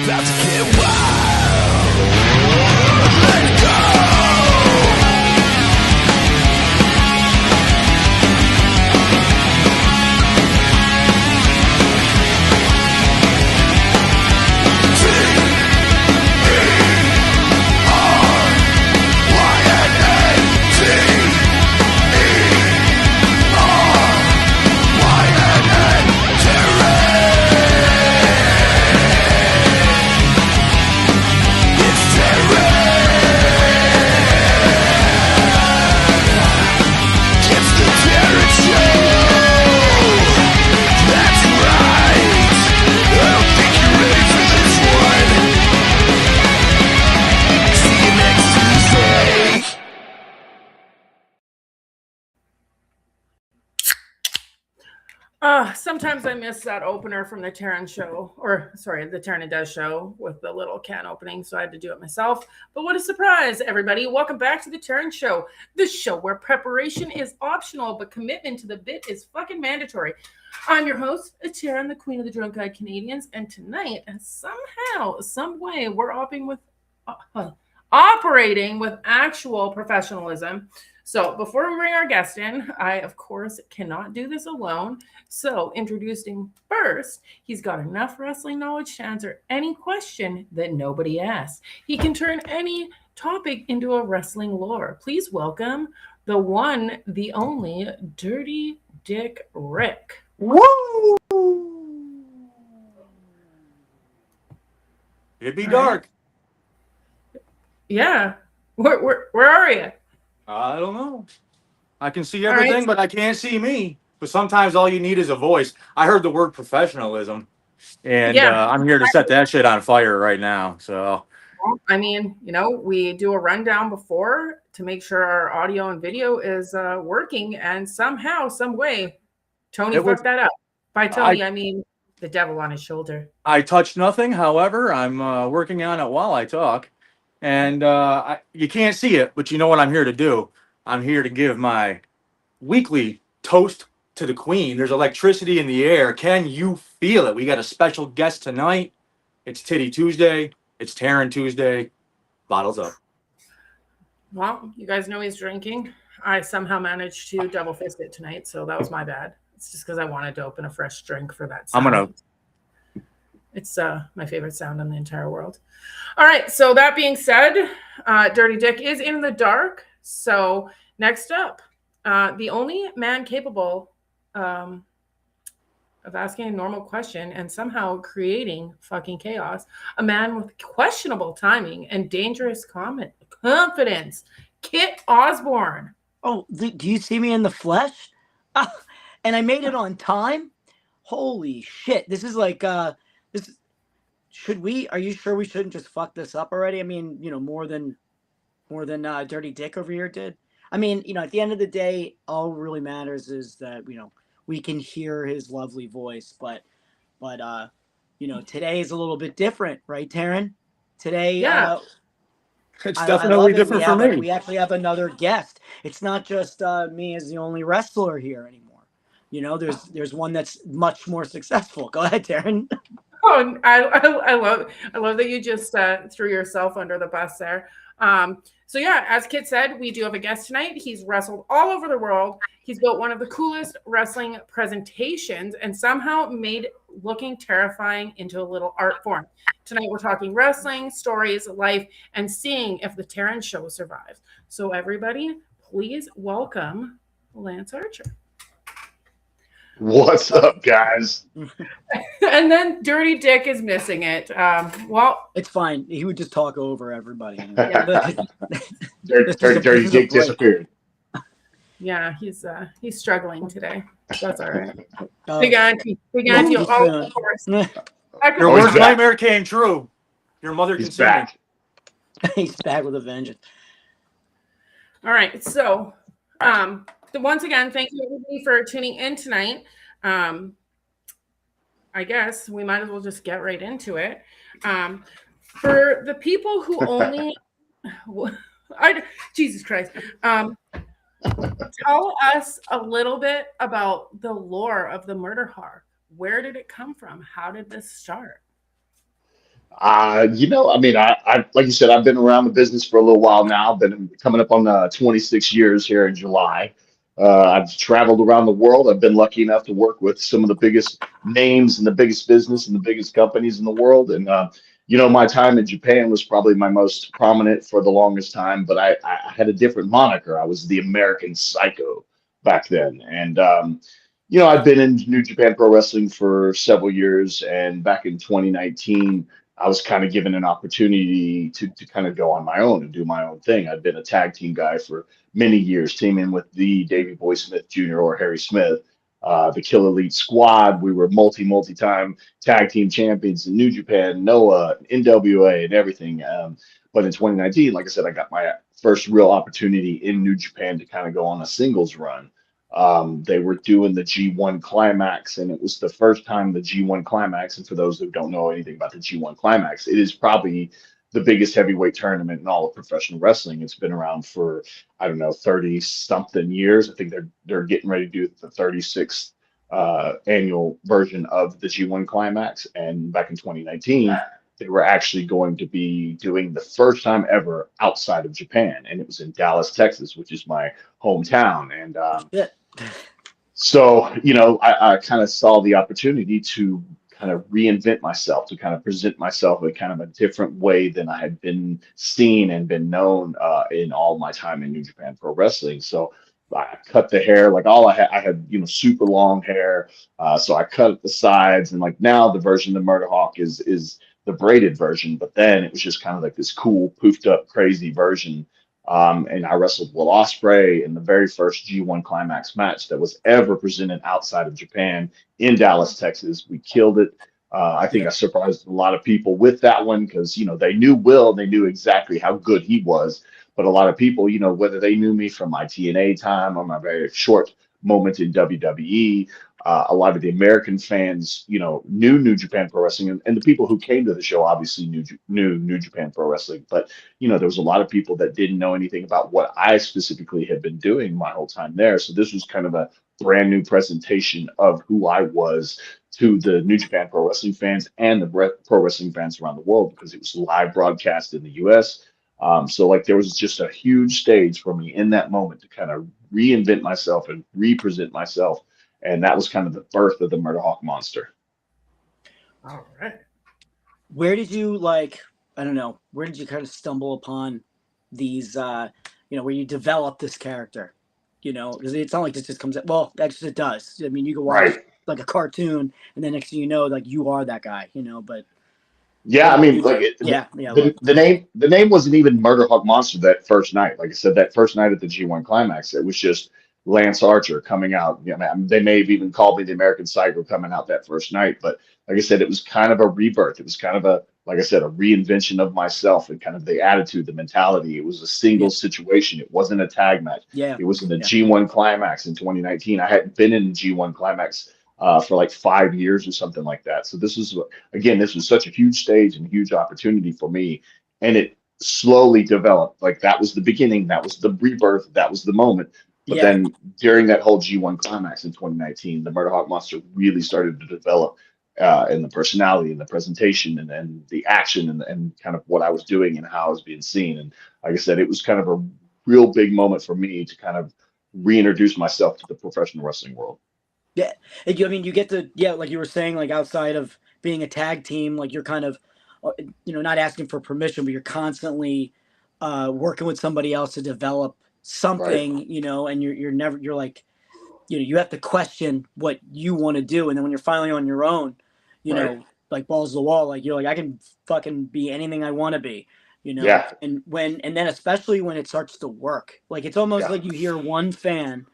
about to get wild. Let go. Sometimes I miss that opener from the Terynn Show, or sorry, the Terynn Does Show with the little can opening, so I had to do it myself. But what a surprise, everybody. Welcome back to the Terynn Show, the show where preparation is optional, but commitment to the bit is fucking mandatory. I'm your host, Terynn, the queen of the drunk-eyed Canadians, and tonight, somehow, some way, we're operating with actual professionalism. So before we bring our guest in, I, of course, cannot do this alone. So introducing first, he's got enough wrestling knowledge to answer any question that nobody asks. He can turn any topic into a wrestling lore. Please welcome the one, the only, Dirty Dick Rick. Woo! It'd be dark. Yeah. Where are you? I don't know. I can see everything, but I can't see me. But sometimes all you need is a voice. I heard the word professionalism, and I'm here to set that shit on fire right now. So, I mean, you know, we do a rundown before to make sure our audio and video is working, and somehow, some way, Tony fucked that up. By Tony, I mean the devil on his shoulder. I touched nothing. However, I'm working on it while I talk. And you can't see it, but you know what I'm here to do. I'm here to give my weekly toast to the queen. There's electricity in the air. Can you feel it? We got a special guest tonight. It's Titty Tuesday. It's Terynn Tuesday. Bottles up. Well, you guys know he's drinking. I somehow managed to double fist it tonight, so that was my bad. It's just because I wanted to open a fresh drink for that sound. It's my favorite sound in the entire world. All right. So that being said, Dirty Dick is in the dark. So next up, the only man capable of asking a normal question and somehow creating fucking chaos, a man with questionable timing and dangerous confidence, Kit Osborne. Oh, do you see me in the flesh? And I made it on time? Holy shit. This is like... Are you sure we shouldn't just fuck this up already? I mean, you know, more than Dirty Dick over here did. I mean, you know, at the end of the day, all really matters is that, you know, we can hear his lovely voice, but you know, today is a little bit different, right, Terynn? Today, it's definitely different for me. We actually have another guest. It's not just me as the only wrestler here anymore. You know, there's one that's much more successful. Go ahead, Terynn. Oh, I love that you just threw yourself under the bus there. So yeah, as Kit said, we do have a guest tonight. He's wrestled all over the world. He's built one of the coolest wrestling presentations and somehow made looking terrifying into a little art form. Tonight we're talking wrestling, stories, life, and seeing if the Terynn Show survives. So everybody, please welcome Lance Archer. What's up, guys? And then Dirty Dick is missing it. Well, it's fine. He would just talk over everybody. Dirty Dick disappeared. Yeah, he's struggling today. That's all right. Big auntie, all of course. Your worst nightmare came true. Your mother can sing. Back. He's back with a vengeance. All right, so once again, thank you everybody for tuning in tonight. I guess we might as well just get right into it. For the people who only, Jesus Christ, tell us a little bit about the lore of the Murderhawk. Where did it come from? How did this start? I mean, I like you said, I've been around the business for a little while now. Been coming up on 26 years here in July. I've traveled around the world. I've been lucky enough to work with some of the biggest names in the biggest business and the biggest companies in the world. And my time in Japan was probably my most prominent for the longest time. But I had a different moniker. I was the American Psycho back then, and I've been in New Japan Pro Wrestling for several years. And back in 2019. I was kind of given an opportunity to kind of go on my own and do my own thing. I'd been a tag team guy for many years, teaming with the Davey Boy Smith Jr. or Harry Smith, the Kill Elite Squad. We were multi-time tag team champions in New Japan, Noah, NWA, and everything. But in 2019, like I said, I got my first real opportunity in New Japan to kind of go on a singles run. They were doing the G1 Climax, and it was the first time the G1 Climax. And for those who don't know anything about the G1 Climax, it is probably the biggest heavyweight tournament in all of professional wrestling. It's been around for, I don't know, 30 something years. I think they're getting ready to do the 36th annual version of the G1 Climax. And back in 2019, they were actually going to be doing the first time ever outside of Japan, and it was in Dallas, Texas, which is my hometown. And Yeah. so, I kind of saw the opportunity to kind of reinvent myself, to kind of present myself in kind of a different way than I had been seen and been known in all my time in New Japan Pro Wrestling. So I cut the hair, like all I had, super long hair. So I cut at the sides, and like now the version of the Murderhawk is the braided version, but then it was just kind of like this cool, poofed up, crazy version. And I wrestled Will Ospreay in the very first G1 Climax match that was ever presented outside of Japan in Dallas, Texas. We killed it. I think I surprised a lot of people with that one because, they knew Will, they knew exactly how good he was. But a lot of people, whether they knew me from my TNA time or my very short moment in WWE, a lot of the American fans, knew New Japan Pro Wrestling, and the people who came to the show obviously knew New Japan Pro Wrestling. But there was a lot of people that didn't know anything about what I specifically had been doing my whole time there. So this was kind of a brand new presentation of who I was to the New Japan Pro Wrestling fans and the pro wrestling fans around the world, because it was live broadcast in the US. So like there was just a huge stage for me in that moment to kind of reinvent myself and represent myself. And that was kind of the birth of the Murderhawk monster. All right. Where did you I don't know, where did you kind of stumble upon these, where you develop this character, because it's not like this just comes out. Well, actually it does. I mean, you can watch like a cartoon and then next thing you know, like you are that guy, but. Yeah, I mean, like the name wasn't even Murderhawk Monster that first night. Like I said, that first night at the G1 Climax, it was just Lance Archer coming out. They may have even called me the American Psycho coming out that first night. But like I said, it was kind of a rebirth. It was kind of a reinvention of myself and kind of the attitude, the mentality. It was a single situation. It wasn't a tag match. Yeah. It was in the G1 Climax in 2019. I hadn't been in the G1 Climax for like 5 years or something like that. So this was such a huge stage and a huge opportunity for me. And it slowly developed. Like that was the beginning. That was the rebirth. That was the moment. But then during that whole G1 Climax in 2019, the Murderhawk Monster really started to develop in the personality and the presentation and the action and kind of what I was doing and how I was being seen. And like I said, it was kind of a real big moment for me to kind of reintroduce myself to the professional wrestling world. Yeah. I mean, you get to, like you were saying, like outside of being a tag team, like you're kind of, not asking for permission, but you're constantly working with somebody else to develop something, and you're never, you're like, you have to question what you want to do. And then when you're finally on your own, like balls to the wall, like you're like, I can fucking be anything I want to be, and then especially when it starts to work, like it's almost like you hear one fan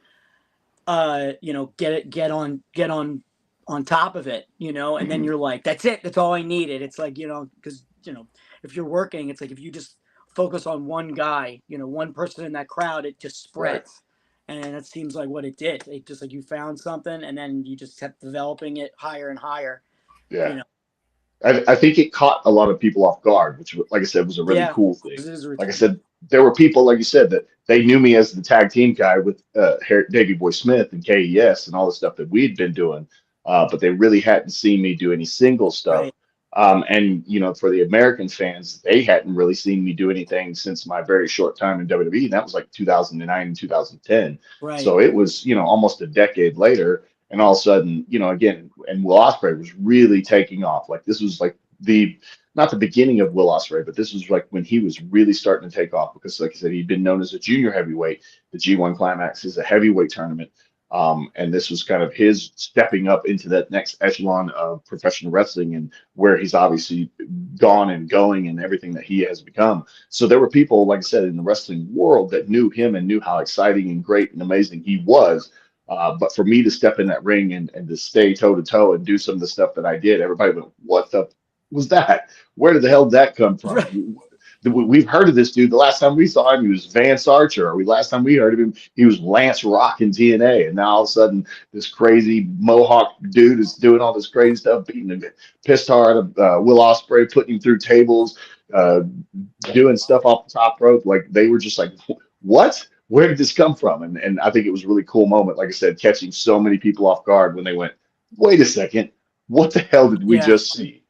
get on top of it, and then you're like, that's it. That's all I needed. It's like, because, if you're working, it's like, if you just focus on one guy, one person in that crowd, it just spreads. Right. And that seems like what it did. It just like you found something and then you just kept developing it higher and higher. Yeah. I think it caught a lot of people off guard, which, like I said, was a really cool thing. Like I said, there were people, like you said, that they knew me as the tag team guy with Davey Boy Smith and KES and all the stuff that we'd been doing, but they really hadn't seen me do any single stuff. And for the American fans, they hadn't really seen me do anything since my very short time in WWE. And that was like 2009 and 2010. Right. So it was, almost a decade later. And all of a sudden, again, and Will Ospreay was really taking off. Like this was like not the beginning of Will Ospreay, but this was like when he was really starting to take off because, like I said, he'd been known as a junior heavyweight. The G1 Climax is a heavyweight tournament. And this was kind of his stepping up into that next echelon of professional wrestling and where he's obviously gone and going and everything that he has become. So there were people, like I said, in the wrestling world that knew him and knew how exciting and great and amazing he was. But for me to step in that ring and to stay toe to toe and do some of the stuff that I did, everybody went, "What the was that? Where did the hell did that come from?" Right. We've heard of this dude. The last time we saw him, he was Vance Archer. Or last time we heard of him, he was Lance Rock in TNA. And now all of a sudden, this crazy Mohawk dude is doing all this crazy stuff, beating him, pissed hard of Will Ospreay, putting him through tables, doing stuff off the top rope. Like they were just like, "What? Where did this come from?" And I think it was a really cool moment. Like I said, catching so many people off guard when they went, "Wait a second, what the hell did we just see?"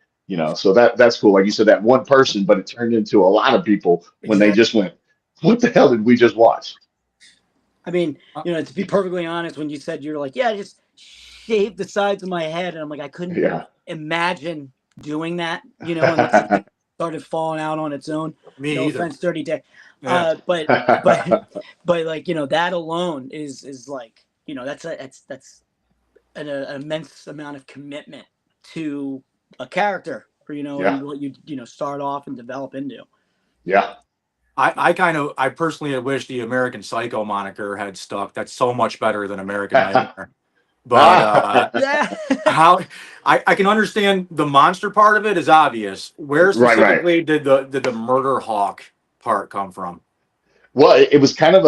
So that's cool. Like you said, that one person, but it turned into a lot of people when they just went, "What the hell did we just watch?" I mean, to be perfectly honest, when you said you're like, "Yeah, I just shaved the sides of my head," and I'm like, I couldn't imagine doing that, and it started falling out on its own. Me no either. Offense, Dirty Dick. Yeah. But like, that alone is like, that's an immense amount of commitment to a character, and what you start off and develop into. Yeah. I personally wish the American Psycho moniker had stuck. That's so much better than American Nightmare. But how I can understand the monster part of it is obvious. Where specifically did the Murderhawk part come from? Well, it was kind of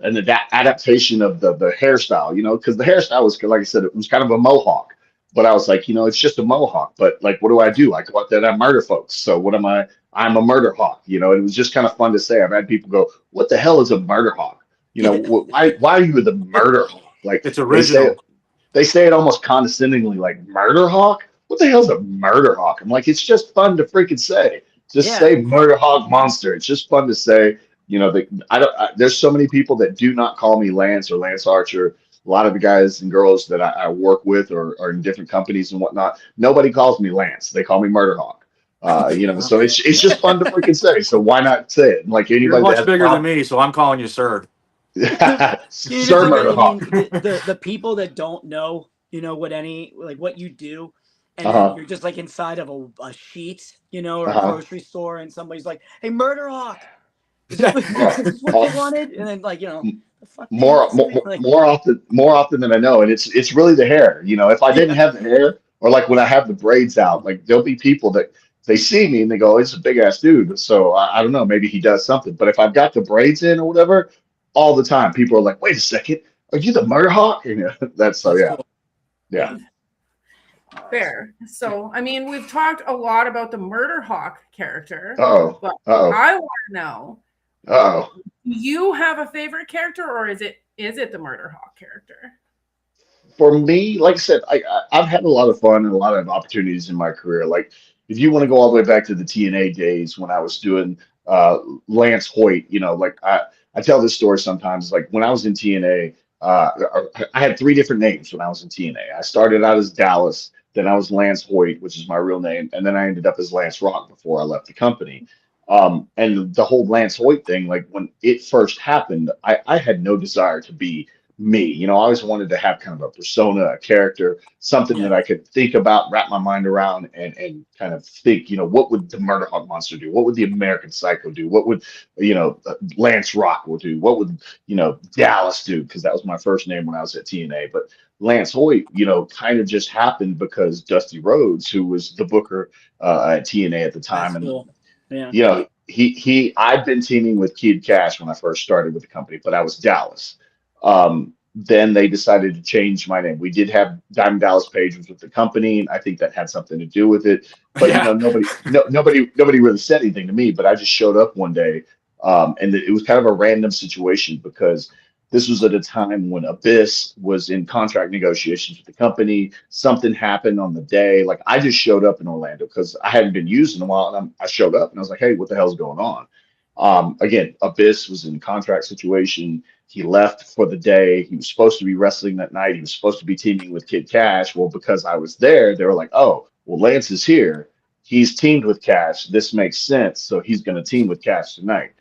an adaptation of the hairstyle, because the hairstyle was, like I said, it was kind of a mohawk. But I was like, it's just a mohawk. But like, what do I do? I go out there and I murder folks. So what am I? I'm a murder hawk. It was just kind of fun to say. I've had people go, "What the hell is a murder hawk? Why are you the murder hawk?" Like it's original. They say it almost condescendingly, like murder hawk. What the hell's a murder hawk? I'm like, it's just fun to freaking say. Just say murder hawk monster. It's just fun to say. There's so many people that do not call me Lance or Lance Archer. A lot of the guys and girls that I work with or are in different companies and whatnot, nobody calls me Lance. They call me Murderhawk. So it's just fun to freaking say. So why not say it? Like anybody, you're much bigger than me, so I'm calling you sir. Sir Murderhawk. The people that don't know, what you do, and then you're just like inside of a sheet, or a grocery store, and somebody's like, "Hey, Murderhawk, is this what you wanted?" And then more often than I know, and it's really the hair. If I didn't have the hair, or like when I have the braids out, like there'll be people that they see me and they go, "It's a big ass dude." So I don't know, maybe he does something. But if I've got the braids in or whatever, all the time people are like, "Wait a second, are you the Murderhawk?" That's so yeah, cool. Yeah. Fair. So, I mean, we've talked a lot about the Murderhawk character. But I want to know. Do you have a favorite character, or is it the Murderhawk character? For me, like I said, I've had a lot of fun and a lot of opportunities in my career. Like if you want to go all the way back to the TNA days when I was doing Lance Hoyt, like I tell this story sometimes. Like when I was in TNA, I had 3 different names when I was in TNA. I started out as Dallas, then I was Lance Hoyt, which is my real name, and then I ended up as Lance Rock before I left the company. And the whole Lance Hoyt thing, like when it first happened, I had no desire to be me. I always wanted to have kind of a persona, a character, something that I could think about, wrap my mind around, and kind of think, what would the Murderhawk monster do? What would the American Psycho do? What would, Lance Rock will do? What would, Dallas do? Because that was my first name when I was at TNA. But Lance Hoyt, kind of just happened because Dusty Rhodes, who was the booker at TNA at the time, That's cool. I'd been teaming with Kid Cash when I first started with the company, but I was Dallas. Then they decided to change my name. We did have Diamond Dallas Page was with the company, and I think that had something to do with it. But nobody really said anything to me. But I just showed up one day, and it was kind of a random situation because This was at a time when Abyss was in contract negotiations with the company. Something happened on the day. Like I just showed up in Orlando because I hadn't been used in a while, and I showed up and I was like, "Hey, what the hell's going on?" Again, Abyss was in a contract situation. He left for the day. He was supposed to be wrestling that night. He was supposed to be teaming with Kid Cash. Well, because I was there, they were like, "Oh, well, Lance is here. He's teamed with Cash. This makes sense. So he's going to team with Cash tonight."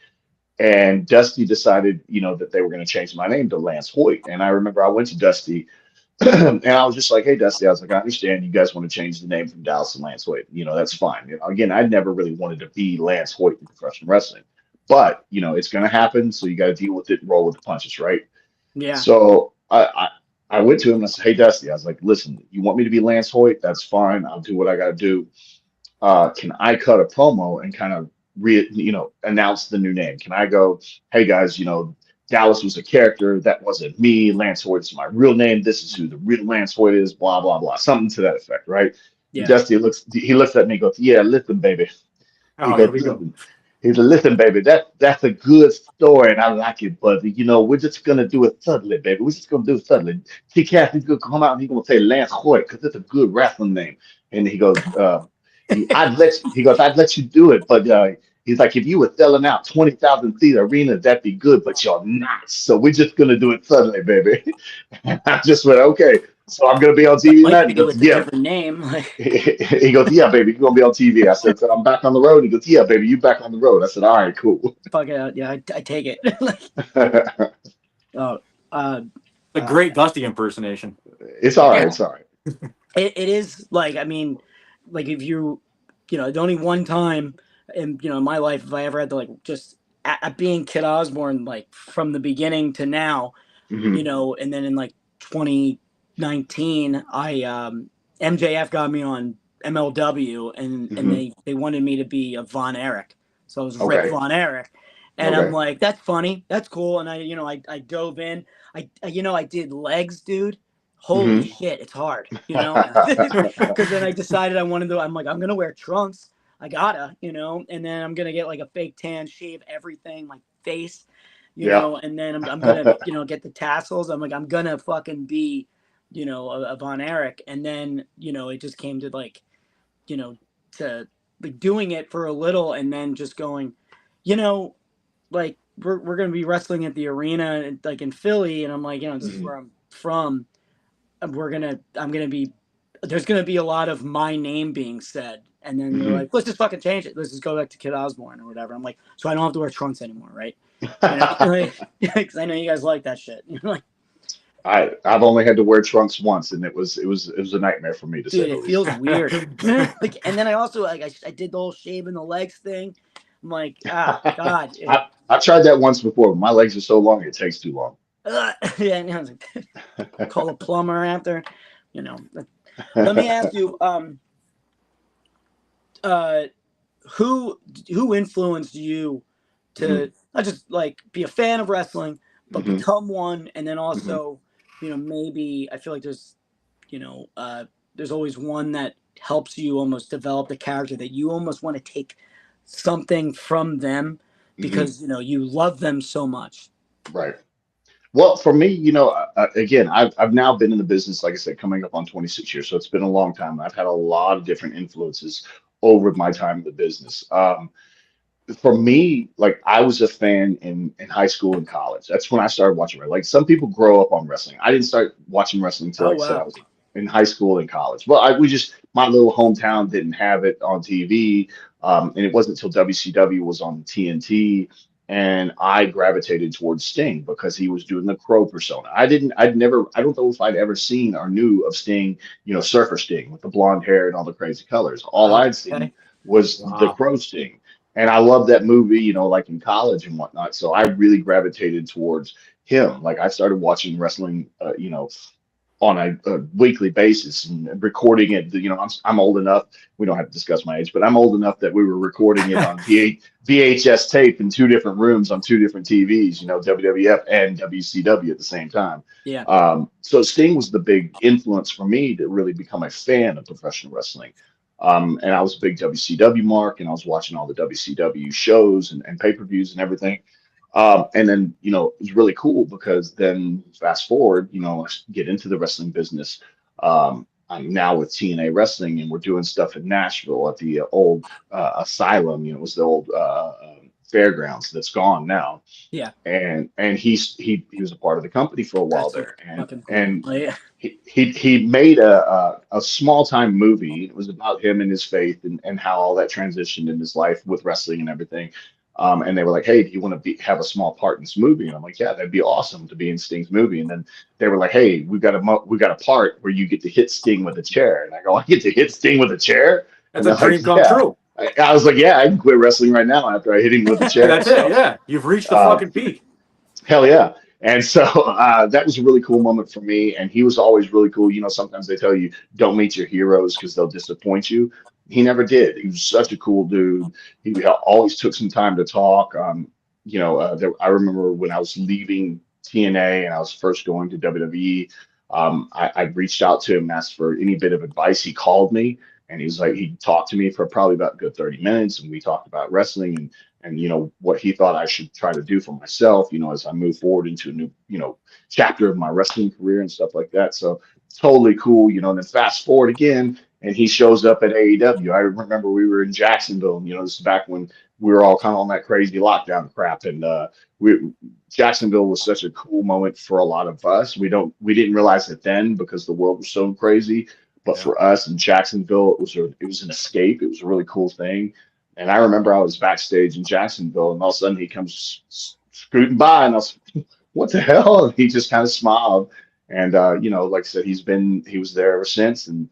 And Dusty decided, that they were going to change my name to Lance Hoyt. And I remember I went to Dusty and I was just like, "Hey, Dusty," I was like, "I understand you guys want to change the name from Dallas to Lance Hoyt. That's fine." Again, I never really wanted to be Lance Hoyt in professional wrestling, but it's going to happen. So you got to deal with it and roll with the punches, right? Yeah. So I went to him and I said, "Hey, Dusty," I was like, "Listen, you want me to be Lance Hoyt? That's fine. I'll do what I got to do. Can I cut a promo and kind of announce the new name? Can I go, 'Hey guys, Dallas was a character. That wasn't me. Lance Hoyt is my real name. This is who the real Lance Hoyt is, blah, blah, blah." Something to that effect, right? Yeah. Dusty looks at me and goes, "Yeah, listen, baby." He Oh, here goes, we go. "Listen." He's like, "Listen, baby, that's a good story, and I like it, but we're just gonna do it subtly, baby. We're just gonna do it subtly. T-Cat, he's gonna come out and he's gonna say Lance Hoyt because it's a good wrestling name." And he goes, "I'd let you do it, but he's like, if you were selling out 20,000 seat arenas, that'd be good, but you're not. So we're just gonna do it suddenly, baby." And I just went, "Okay, so I'm gonna be on That TV might tonight?" He be goes, with a "Yeah." different name. Like, He goes, "Yeah, baby, you're gonna be on TV." I said, "So I'm back on the road." He goes, "Yeah, baby, you back on the road." I said, "All right, cool." fuck it. Yeah, I take it. Like, oh, uh, The great Dusty impersonation. It's all right. yeah. It's all right. It is like, I mean, like if the only one time in my life, if I ever had to like just at being Kid Osborne, like from the beginning to now, Mhm. and then in like 2019, MJF got me on MLW, and Mhm. they wanted me to be a Von Erich, so I was Rick Okay. Von Erich, and I'm Okay. like, that's funny, that's cool, and I dove in, I did legs, dude. Holy Mhm. shit, it's hard, because then I decided I wanted to. I'm like, I'm gonna wear trunks. I gotta, and then I'm gonna get like a fake tan, shave everything, my face, Yeah. and then I'm gonna, get the tassels. I'm like, I'm gonna fucking be, a Von Erich. And then, it just came to like, to like doing it for a little and then just going, you know, like we're gonna be wrestling at the arena like in Philly, and I'm like, this is Mhm. where I'm from. I'm gonna be there's gonna be a lot of my name being said. And then they're Mhm. like, let's just fucking change it. Let's just go back to Kid Osborne or whatever. I'm like, so I don't have to wear trunks anymore, right? Because I know you guys like that shit. Like, I've only had to wear trunks once, and it was a nightmare for me to say dude, the it least. feels weird. Like, and then I also like I did the whole shaving the legs thing. I'm like, God, I tried that once before, but my legs are so long it takes too long. yeah. And I was like, call a plumber after, you know. Let me ask you, uh, who influenced you Mhm. to not just like be a fan of wrestling, but Mhm. become one, and then Mhm. also, maybe I feel like there's always one that helps you almost develop the character that you almost want to take something from them Mhm. because you love them so much. Right. Well, for me, again, I've now been in the business, like I said, coming up on 26 years, so it's been a long time. I've had a lot of different influences over my time in the business. For me, like I was a fan in high school and college. That's when I started watching wrestling. Like some people grow up on wrestling. I didn't start watching wrestling until, Oh like I said, I wow. was in high school and college. Well, we just my little hometown didn't have it on TV, and it wasn't until WCW was on TNT, and I gravitated towards Sting because he was doing the Crow persona. I don't know if I'd ever seen or knew of Sting, Surfer Sting with the blonde hair and all the crazy colors. All I'd seen Okay. was the Wow. Crow Sting. And I love that movie, like in college and whatnot. So I really gravitated towards him. Like I started watching wrestling, on a weekly basis and recording it. I'm old enough. We don't have to discuss my age, but I'm old enough that we were recording it on VHS tape in two different rooms on two different TVs. WWF and WCW at the same time. Yeah. So Sting was the big influence for me to really become a fan of professional wrestling. And I was a big WCW mark, and I was watching all the WCW shows and pay-per-views and everything. And then, it was really cool because then fast forward, I get into the wrestling business. I'm now with TNA Wrestling, and we're doing stuff in Nashville at the old Asylum. It was the old fairgrounds that's gone now. Yeah. And he was a part of the company for a while That's so there, fucking cool. and Oh, yeah. he made a small time movie. It was about him and his faith, and how all that transitioned in his life with wrestling and everything. And they were like, "Hey, do you want to have a small part in this movie?" And I'm like, "Yeah, that'd be awesome to be in Sting's movie." And then they were like, "Hey, we got a part where you get to hit Sting with a chair." And I go, "I get to hit Sting with a chair?" That's And a they're like, dream come "Yeah." true. I was like, "Yeah, I can quit wrestling right now after I hit him with a chair." That's it. Yeah, you've reached the Uh, fucking peak. Hell yeah. And so that was a really cool moment for me. And he was always really cool. Sometimes they tell you don't meet your heroes because they'll disappoint you. He never did. He was such a cool dude. He always took some time to talk. I remember when I was leaving TNA and I was first going to WWE, I reached out to him and asked for any bit of advice. He called me and he talked to me for probably about a good 30 minutes. And we talked about wrestling and what he thought I should try to do for myself, as I move forward into a new, chapter of my wrestling career and stuff like that. So totally cool, and then fast forward again, and he shows up at AEW. I remember we were in Jacksonville, and this is back when we were all kind of on that crazy lockdown crap, and we Jacksonville was such a cool moment for a lot of us. We didn't realize it then because the world was so crazy. But Yeah. for us in Jacksonville, it was an escape. It was a really cool thing. And I remember I was backstage in Jacksonville, and all of a sudden he comes scooting by, and I was, "What the hell?" And he just kind of smiled, and like I said, he was there ever since, and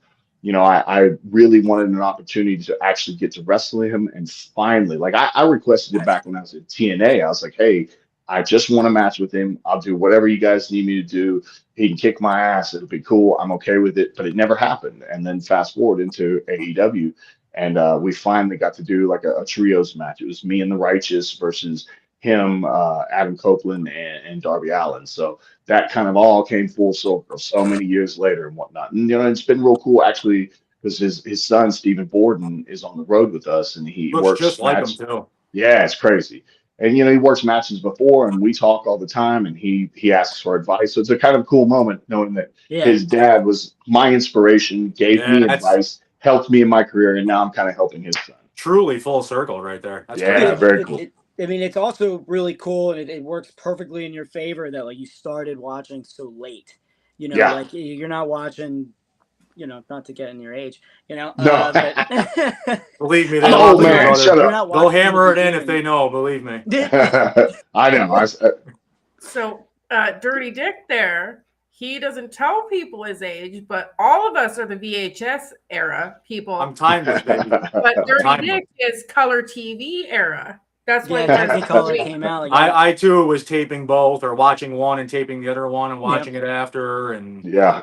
I really wanted an opportunity to actually get to wrestle him, and finally, like I requested it back when I was at TNA. I was like, "Hey, I just want a match with him. I'll do whatever you guys need me to do. He can kick my ass. It'll be cool. I'm okay with it." But it never happened. And then fast forward into AEW. And we finally got to do like a trios match. It was me and the Righteous versus him, Adam Copeland, and Darby Allin. So that kind of all came full circle so many years later and whatnot. And it's been real cool actually because his son Stephen Borden is on the road with us, and he Looks works just like him match. too. Yeah, it's crazy. And he works matches before, and we talk all the time, and he asks for advice. So it's a kind of cool moment knowing that Yeah. his dad was my inspiration, gave Yeah, me that's advice, helped me in my career, and now I'm kind of helping his son. truly full circle right there. That's Yeah, crazy. very cool. I mean, it's also really cool, and it works perfectly in your favor that like you started watching so late. Yeah. Like you're not watching, not to get in your age, No. but Believe me, they I'm an love old you, man. brother. Shut you're up. not They'll watching hammer it the in if they know. Believe me. I know. So, Dirty Dick there, he doesn't tell people his age, but all of us are the VHS era people. I'm timeless, baby. But Dirty timeless. Dick is color TV era. That's why yeah, Technicolor came out. Like, I too was taping both, or watching one and taping the other one, and watching it after. And Yeah.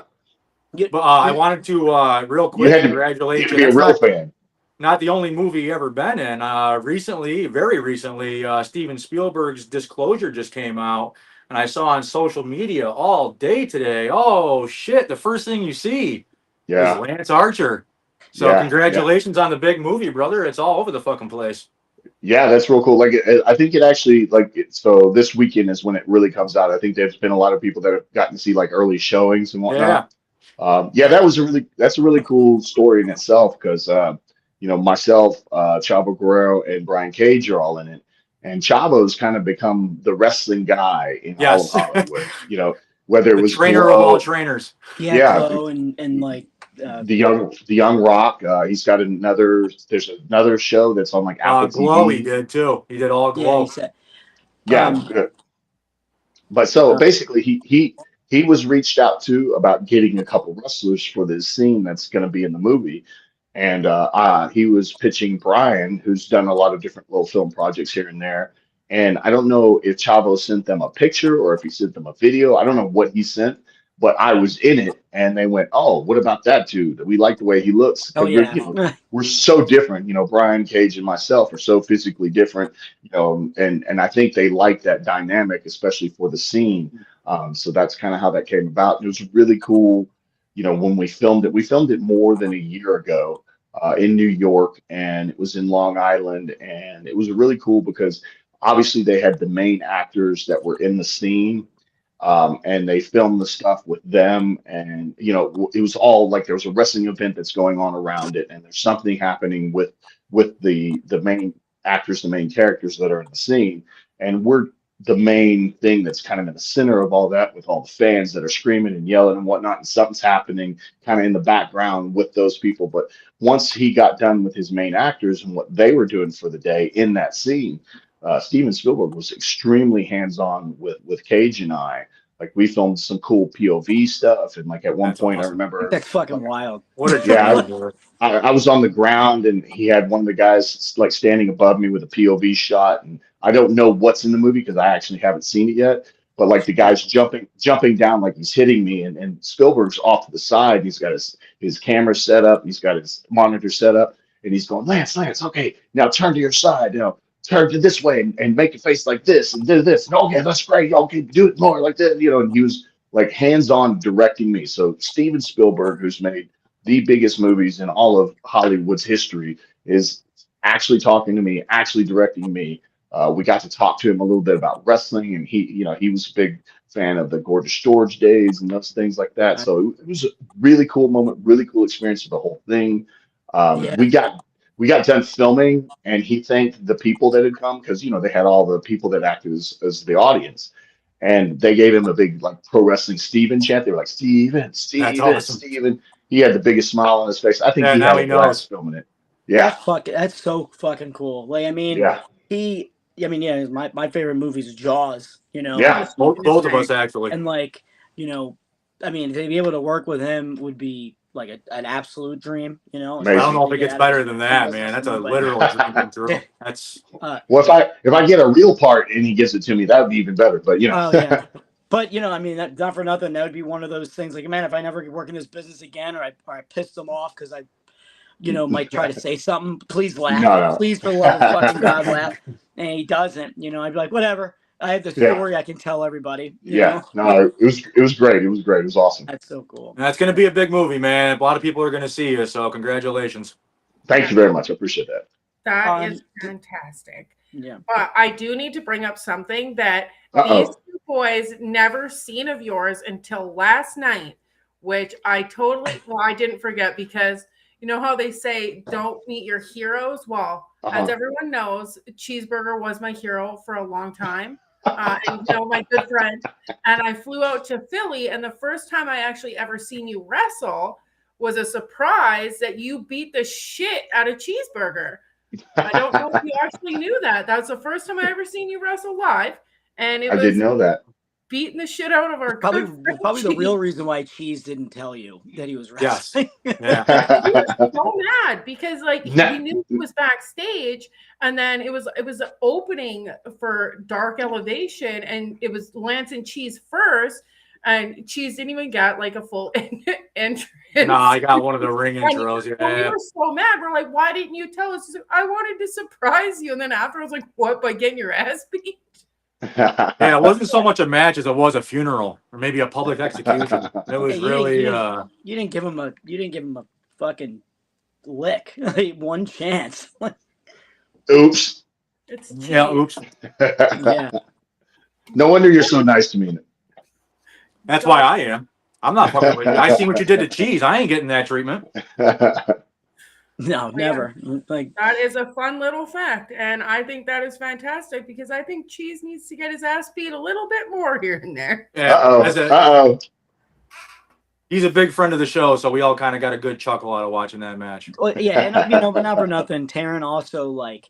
but I wanted to real You quick had congratulate to you. be a That's real fan. not the only movie you ever been in. Recently, very recently, Steven Spielberg's Disclosure just came out, and I saw on social media all day today. Oh shit! The first thing you see is Yeah. Lance Archer. So Yeah. congratulations on the big movie, brother. It's all over the fucking place. Yeah, that's real cool. Like, I think it actually so this weekend is when it really comes out. I think there's been a lot of people that have gotten to see like early showings and whatnot. Yeah, that's a really cool story in itself because myself, Chavo Guerrero, and Brian Cage are all in it, and Chavo's kind of become the wrestling guy in all of Yes. Hollywood. Whether it The was trainer of all Glow, trainers. yeah, Glow and like the young Rock. He's got there's another show that's on like Apple Glow he TV. did too. He did all yeah, Glow. he said, Yeah, it was good. But so basically, he was reached out to about getting a couple wrestlers for this scene that's going to be in the movie, and he was pitching Brian, who's done a lot of different little film projects here and there. And I don't know if Chavo sent them a picture or if he sent them a video. I don't know what he sent, but I was in it, and they went, "Oh, what about that dude? We like the way he looks." oh 'Cause yeah, we're so different. Brian Cage and myself are so physically different. And I think they like that dynamic, especially for the scene. So that's kind of how that came about. It was really cool. When we filmed it more than a year ago in New York, and it was in Long Island, and it was really cool because obviously they had the main actors that were in the scene, and they filmed the stuff with them. And it was all like there was a wrestling event that's going on around it, and there's something happening with the main actors, the main characters that are in the scene, and we're the main thing that's kind of in the center of all that, with all the fans that are screaming and yelling and whatnot, and something's happening kind of in the background with those people. But once he got done with his main actors and what they were doing for the day in that scene, Steven Spielberg was extremely hands-on with Cage and I. Like, we filmed some cool POV stuff, and like at one That's point, I awesome. remember, That's fucking wild. What a yeah, dream. I was on the ground, and he had one of the guys like standing above me with a POV shot, and I don't know what's in the movie because I actually haven't seen it yet. But like the guy's jumping down like he's hitting me, and Spielberg's off to the side. He's got his camera set up, he's got his monitor set up, and he's going, Lance, okay, now turn to your side, turn to this way and make a face like this and do this. And, okay, that's great. Okay, do it more like that, And he was like hands-on directing me. So Steven Spielberg, who's made the biggest movies in all of Hollywood's history, is actually talking to me, actually directing me. We got to talk to him a little bit about wrestling, and he was a big fan of the Gorgeous George days and those things like that. So it was a really cool moment, really cool experience for the whole thing. We got done filming, and he thanked the people that had come because they had all the people that acted as the audience, and they gave him a big like pro wrestling Steven chant. They were like, Steven, That's awesome. Steven. He had the biggest smile on his face. I think he now had he a blast knows. filming it. Yeah, That's so fucking cool. Like, I mean, yeah, my favorite movie is Jaws, yeah. Both of us, actually. and like, I mean, to be able to work with him would be like an absolute dream, Amazing. I don't know if it gets better than that, man. That's a literal dream come true. That's Well, if I get a real part and he gives it to me, that would be even better. But Oh yeah. But I mean, not for nothing, that would be one of those things. Like, man, if I never work in this business again, or I piss them off because I, might try to say something, please laugh. No. Please, for the love of fucking God, laugh. And he doesn't. I'd be like, whatever. I have the story I can tell everybody. You know? No, it was great. It was great. It was awesome. That's so cool. That's going to be a big movie, man. A lot of people are going to see you, so congratulations. Thank you very much. I appreciate that. That is fantastic. Yeah. But I do need to bring up something that these two boys never seen of yours until last night, which I didn't forget, because you know how they say don't meet your heroes? Well, as everyone knows, Cheeseburger was my hero for a long time. And my good friend. And I flew out to Philly, and the first time I actually ever seen you wrestle was a surprise that you beat the shit out of Cheeseburger. I don't know if you actually knew that. That's the first time I ever seen you wrestle live. And I didn't know that. Beating the shit out of our probably the real reason why Cheese didn't tell you that he was wrestling. Yes. Yeah. He was so mad because he knew he was backstage, and then it was an opening for Dark Elevation, and it was Lance and Cheese first, and Cheese didn't even get like a full entrance. No, I got one of the ring intros. We were so mad. We're like, why didn't you tell us? I wanted to surprise you. And then after I was like, what, by getting your ass beat? Yeah, it wasn't so much a match as it was a funeral or maybe a public execution. It was really you didn't give him a fucking lick. One chance. Oops. Oops. Yeah. No wonder you're so nice to me. That's why I am. I'm not fucking with you. I seen what you did to Cheese. I ain't getting that treatment. No, never. Like, that is a fun little fact, and I think that is fantastic because I think Cheese needs to get his ass beat a little bit more here and there. Yeah, he's a big friend of the show, so we all kind of got a good chuckle out of watching that match. Well, yeah, and but not for nothing, Teryn also like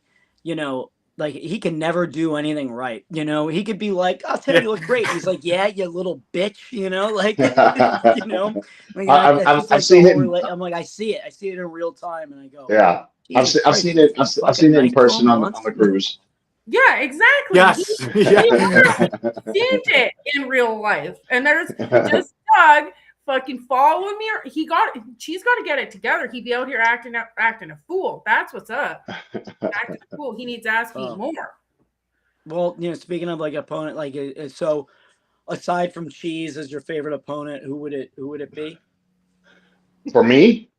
he can never do anything right. He could be like, "I'll tell you, look great." He's like, "Yeah, you little bitch," I've seen it. I'm like, I see it in real time, and I go, "Yeah, I've seen it. I've seen it in person on the cruise." Yeah, exactly. Yes, he seen it in real life, and there's just Doug fucking following me. She's got to get it together. He'd be out here acting a fool. That's what's up. Acting a fool. He needs ass beat more. Well, speaking of like opponent, like so, aside from Cheese as your favorite opponent, who would it be? For me?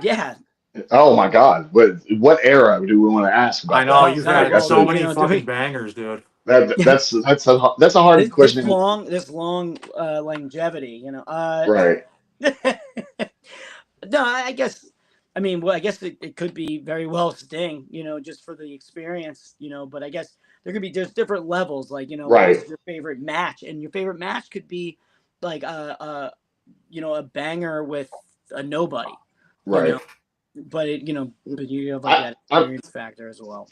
Yeah. Oh my God, what era do we want to ask I about know that? you've God, had That's well, so a many do fucking we bangers, dude. that's a hard this question. long longevity? Right. No, I guess. I mean, well, I guess it could be very well Sting, just for the experience, But I guess there's different levels. Like, what Right. was your favorite match? And your favorite match could be like a banger with a nobody, you Right. know. But but you have like I, that I experience factor as well.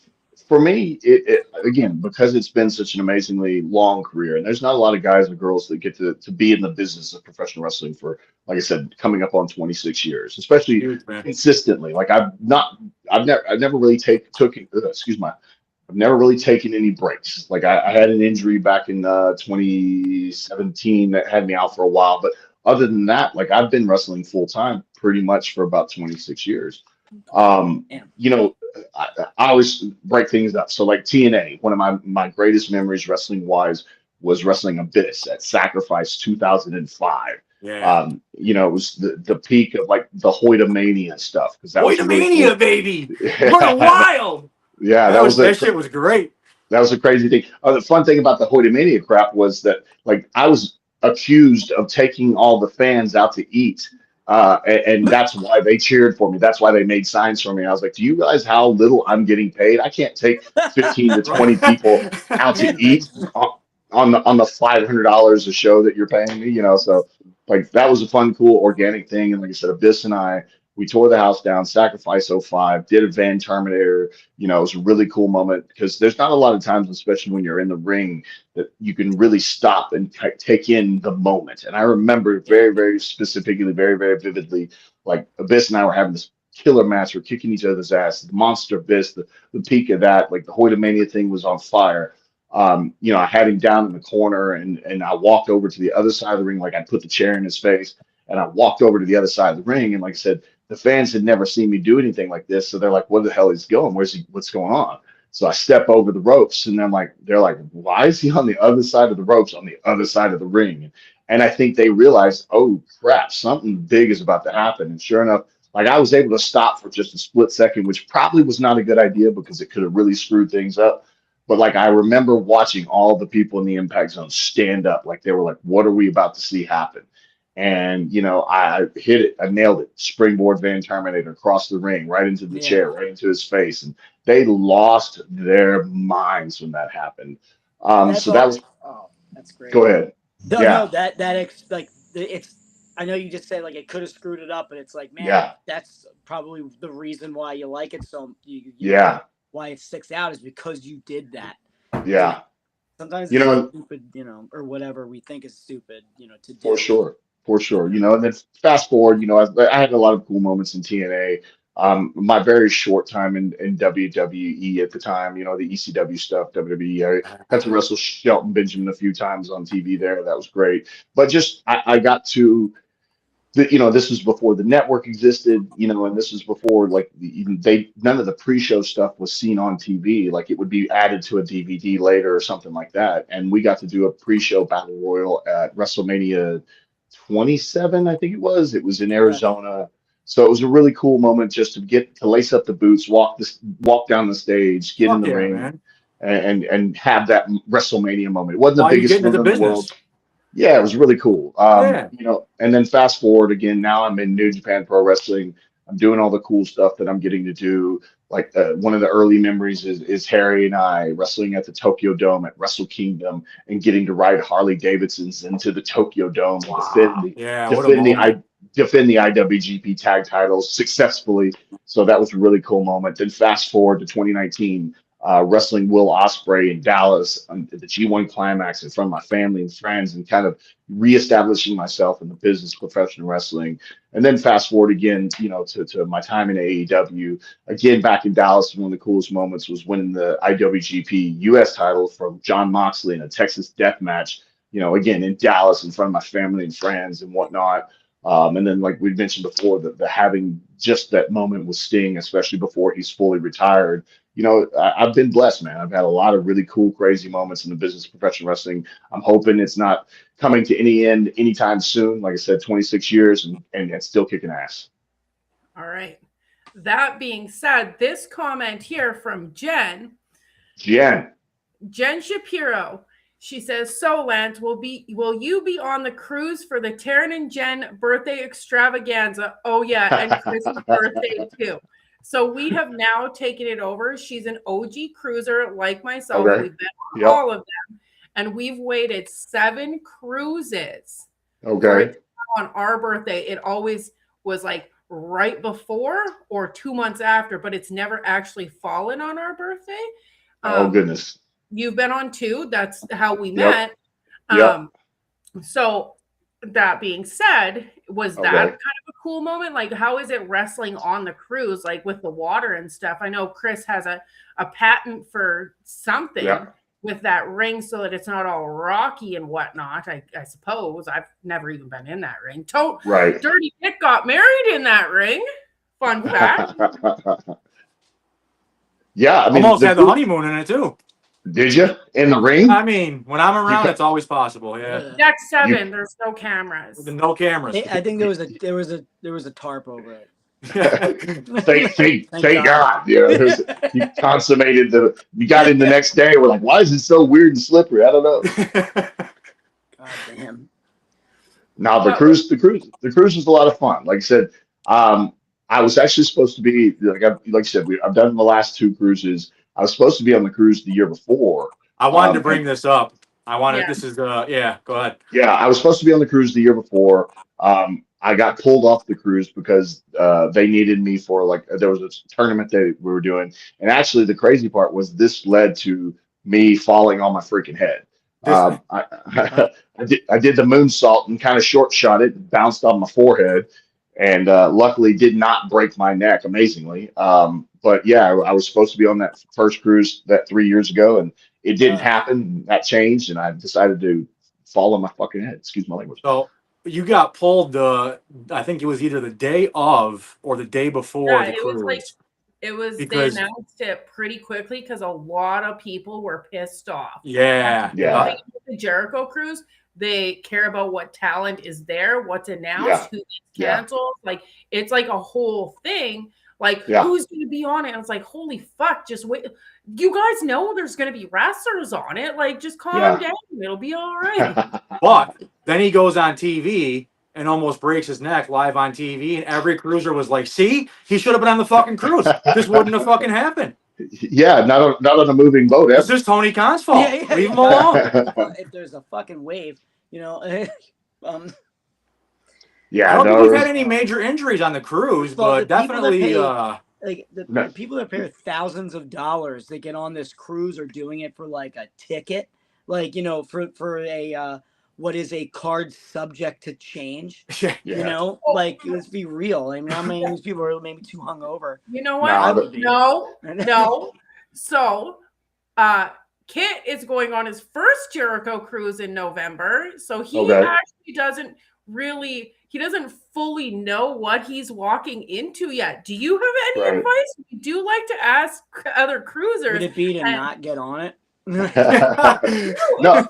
for me, it again, because it's been such an amazingly long career, and there's not a lot of guys or girls that get to be in the business of professional wrestling for, like I said, coming up on 26 years, especially Huge, man. consistently. Like I've never really I've never really taken any breaks. Like I had an injury back in 2017 that had me out for a while, but other than that, like I've been wrestling full time pretty much for about 26 years. Damn. You know, I always break things up. So like TNA, one of my greatest memories wrestling wise was wrestling Abyss at Sacrifice 2005. Yeah. It was the peak of like the Hoytomania stuff because that was a really Mania, cool. baby. We're Yeah, wild. yeah, That shit was great. that was a crazy thing. The fun thing about the Hoytomania crap was that like I was accused of taking all the fans out to eat. And that's why they cheered for me. That's why they made signs for me. I was like, do you realize how little I'm getting paid? I can't take 15 to 20 people out to Man, eat on the $500 a show that you're paying me, so like that was a fun, cool, organic thing. And like I said, Abyss and we tore the house down, Sacrifice '05, did a Van Terminator. It was a really cool moment because there's not a lot of times, especially when you're in the ring, that you can really stop and take in the moment. And I remember yeah, very, very specifically, very, very vividly, like Abyss and I were having this killer match. We're kicking each other's ass. The Monster Abyss, the peak of that, like the Hoytomania thing was on fire. I had him down in the corner and I walked over to the other side of the ring, like I put the chair in his face, and I walked over to the other side of the ring. And like I said, the fans had never seen me do anything like this. So they're like, where the hell is he going? What's going on? So I step over the ropes and they're like, why is he on the other side of the ropes, on the other side of the ring? And I think they realized, oh crap, something big is about to happen. And sure enough, like I was able to stop for just a split second, which probably was not a good idea because it could have really screwed things up. But like I remember watching all the people in the impact zone stand up, like they were like, "What are we about to see happen?" And I hit it, I nailed it, springboard Van Terminator across the ring, right into the yeah. chair, right into his face, and they lost their minds when that happened. That's So that all. was. Oh, that's great. Go ahead. No, no, Yeah, it's. I know you just said like it could have screwed it up, but it's like, man, yeah, that's probably the reason why you like it so yeah, why it sticks out is because you did that. yeah. Sometimes You it's know, stupid, or whatever we think is stupid, to For do. sure, for sure. And then fast forward, I had a lot of cool moments in TNA. My very short time in WWE at the time, the ECW stuff, WWE. I got to wrestle Shelton Benjamin a few times on TV there. That was great. But just I got to this was before the network existed, and this was before like even none of the pre-show stuff was seen on TV. Like it would be added to a DVD later or something like that. And we got to do a pre-show battle royal at WrestleMania 27, I think it was. It was in Okay. Arizona. So it was a really cool moment just to get to lace up the boots, walk down the stage, get in Fuck the yeah, ring, man. and have that WrestleMania moment. It wasn't the While you get biggest into one the in the world. business. Yeah, it was really cool. Yeah. And then fast forward again, now I'm in New Japan Pro Wrestling. I'm doing all the cool stuff that I'm getting to do. Like one of the early memories is Harry and I wrestling at the Tokyo Dome at Wrestle Kingdom and getting to ride Harley Davidsons into the Tokyo Dome and Wow. Yeah, what a defend the moment. I defend the IWGP tag titles successfully. So that was a really cool moment. Then fast forward to 2019, wrestling Will Ospreay in Dallas on the G1 Climax in front of my family and friends, and kind of reestablishing myself in the business of professional wrestling. And then fast forward again, to my time in AEW. Again, back in Dallas, one of the coolest moments was winning the IWGP US title from John Moxley in a Texas death match. Again in Dallas in front of my family and friends and whatnot. And then, like we mentioned before, the having just that moment with Sting, especially before he's fully retired. I've been blessed, man. I've had a lot of really cool, crazy moments in the business of professional wrestling. I'm hoping it's not coming to any end anytime soon. Like I said, 26 years and it's still kicking ass. All right. that being said, this comment here from Jen Shapiro. She says, "So Lance, will you be on the cruise for the Teryn and Jen birthday extravaganza?" Oh yeah, and Chris's birthday too. So we have now taken it over. She's an OG cruiser like myself. Okay. We've been on all of them, and we've waited 7 cruises. Okay. On our birthday, it always was like right before or 2 months after, but it's never actually fallen on our birthday. Oh goodness. You've been on 2. That's how we met. So that being said, was that kind of a cool moment? Like, how is it wrestling on the cruise, like with the water and stuff? I know Chris has a patent for something with that ring so that it's not all rocky and whatnot. I suppose. I've never even been in that ring. Dirty Dick got married in that ring. Fun fact. Yeah, I mean, almost had the honeymoon in it too. Did you in the ring? I mean, when I'm around, it's always possible. Yeah. Deck 7. There's no cameras. No cameras. I think there was a tarp over it. Thank God. Yeah, you consummated you got in the next day. We're like, why is it so weird and slippery? I don't know. God damn. Now the cruise was a lot of fun. Like I said, I was actually supposed to be like I said, I've done the last 2 cruises. I was supposed to be on the cruise the year before. I wanted to bring this up. This is go ahead. Yeah, I was supposed to be on the cruise the year before. I got pulled off the cruise because they needed me for there was a tournament that we were doing. And actually the crazy part was this led to me falling on my freaking head. I did the moonsault and kind of short shot it, bounced on my forehead, and luckily did not break my neck, amazingly. But yeah, I was supposed to be on that first cruise that 3 years ago, and it didn't happen. That changed, and I decided to fall on my fucking head. Excuse my language. So you got pulled I think it was either the day of or the day before the cruise. They announced it pretty quickly because a lot of people were pissed off. Yeah. Like the Jericho cruise, they care about what talent is there, what's announced, who gets canceled. Like it's like a whole thing. Like who's going to be on it? I was like, holy fuck! Just wait. You guys know there's going to be wrestlers on it. Like just calm down. It'll be all right. But then he goes on TV and almost breaks his neck live on TV, and every cruiser was like, "See, he should have been on the fucking cruise. This wouldn't have fucking happened." Yeah, not on a moving boat. It's just Tony Khan's fault. Leave him alone. If there's a fucking wave, Yeah, I don't think we've had any major injuries on the cruise, but definitely the people that pay thousands of dollars that get on this cruise are doing it for like a ticket, like for a what is a card subject to change. Like let's be real. I mean, how many of these people are maybe too hungover? You know what? No. So Kit is going on his first Jericho cruise in November, so he actually doesn't fully know what he's walking into yet. Do you have any advice? We do like to ask other cruisers. Would it be to not get on it? No.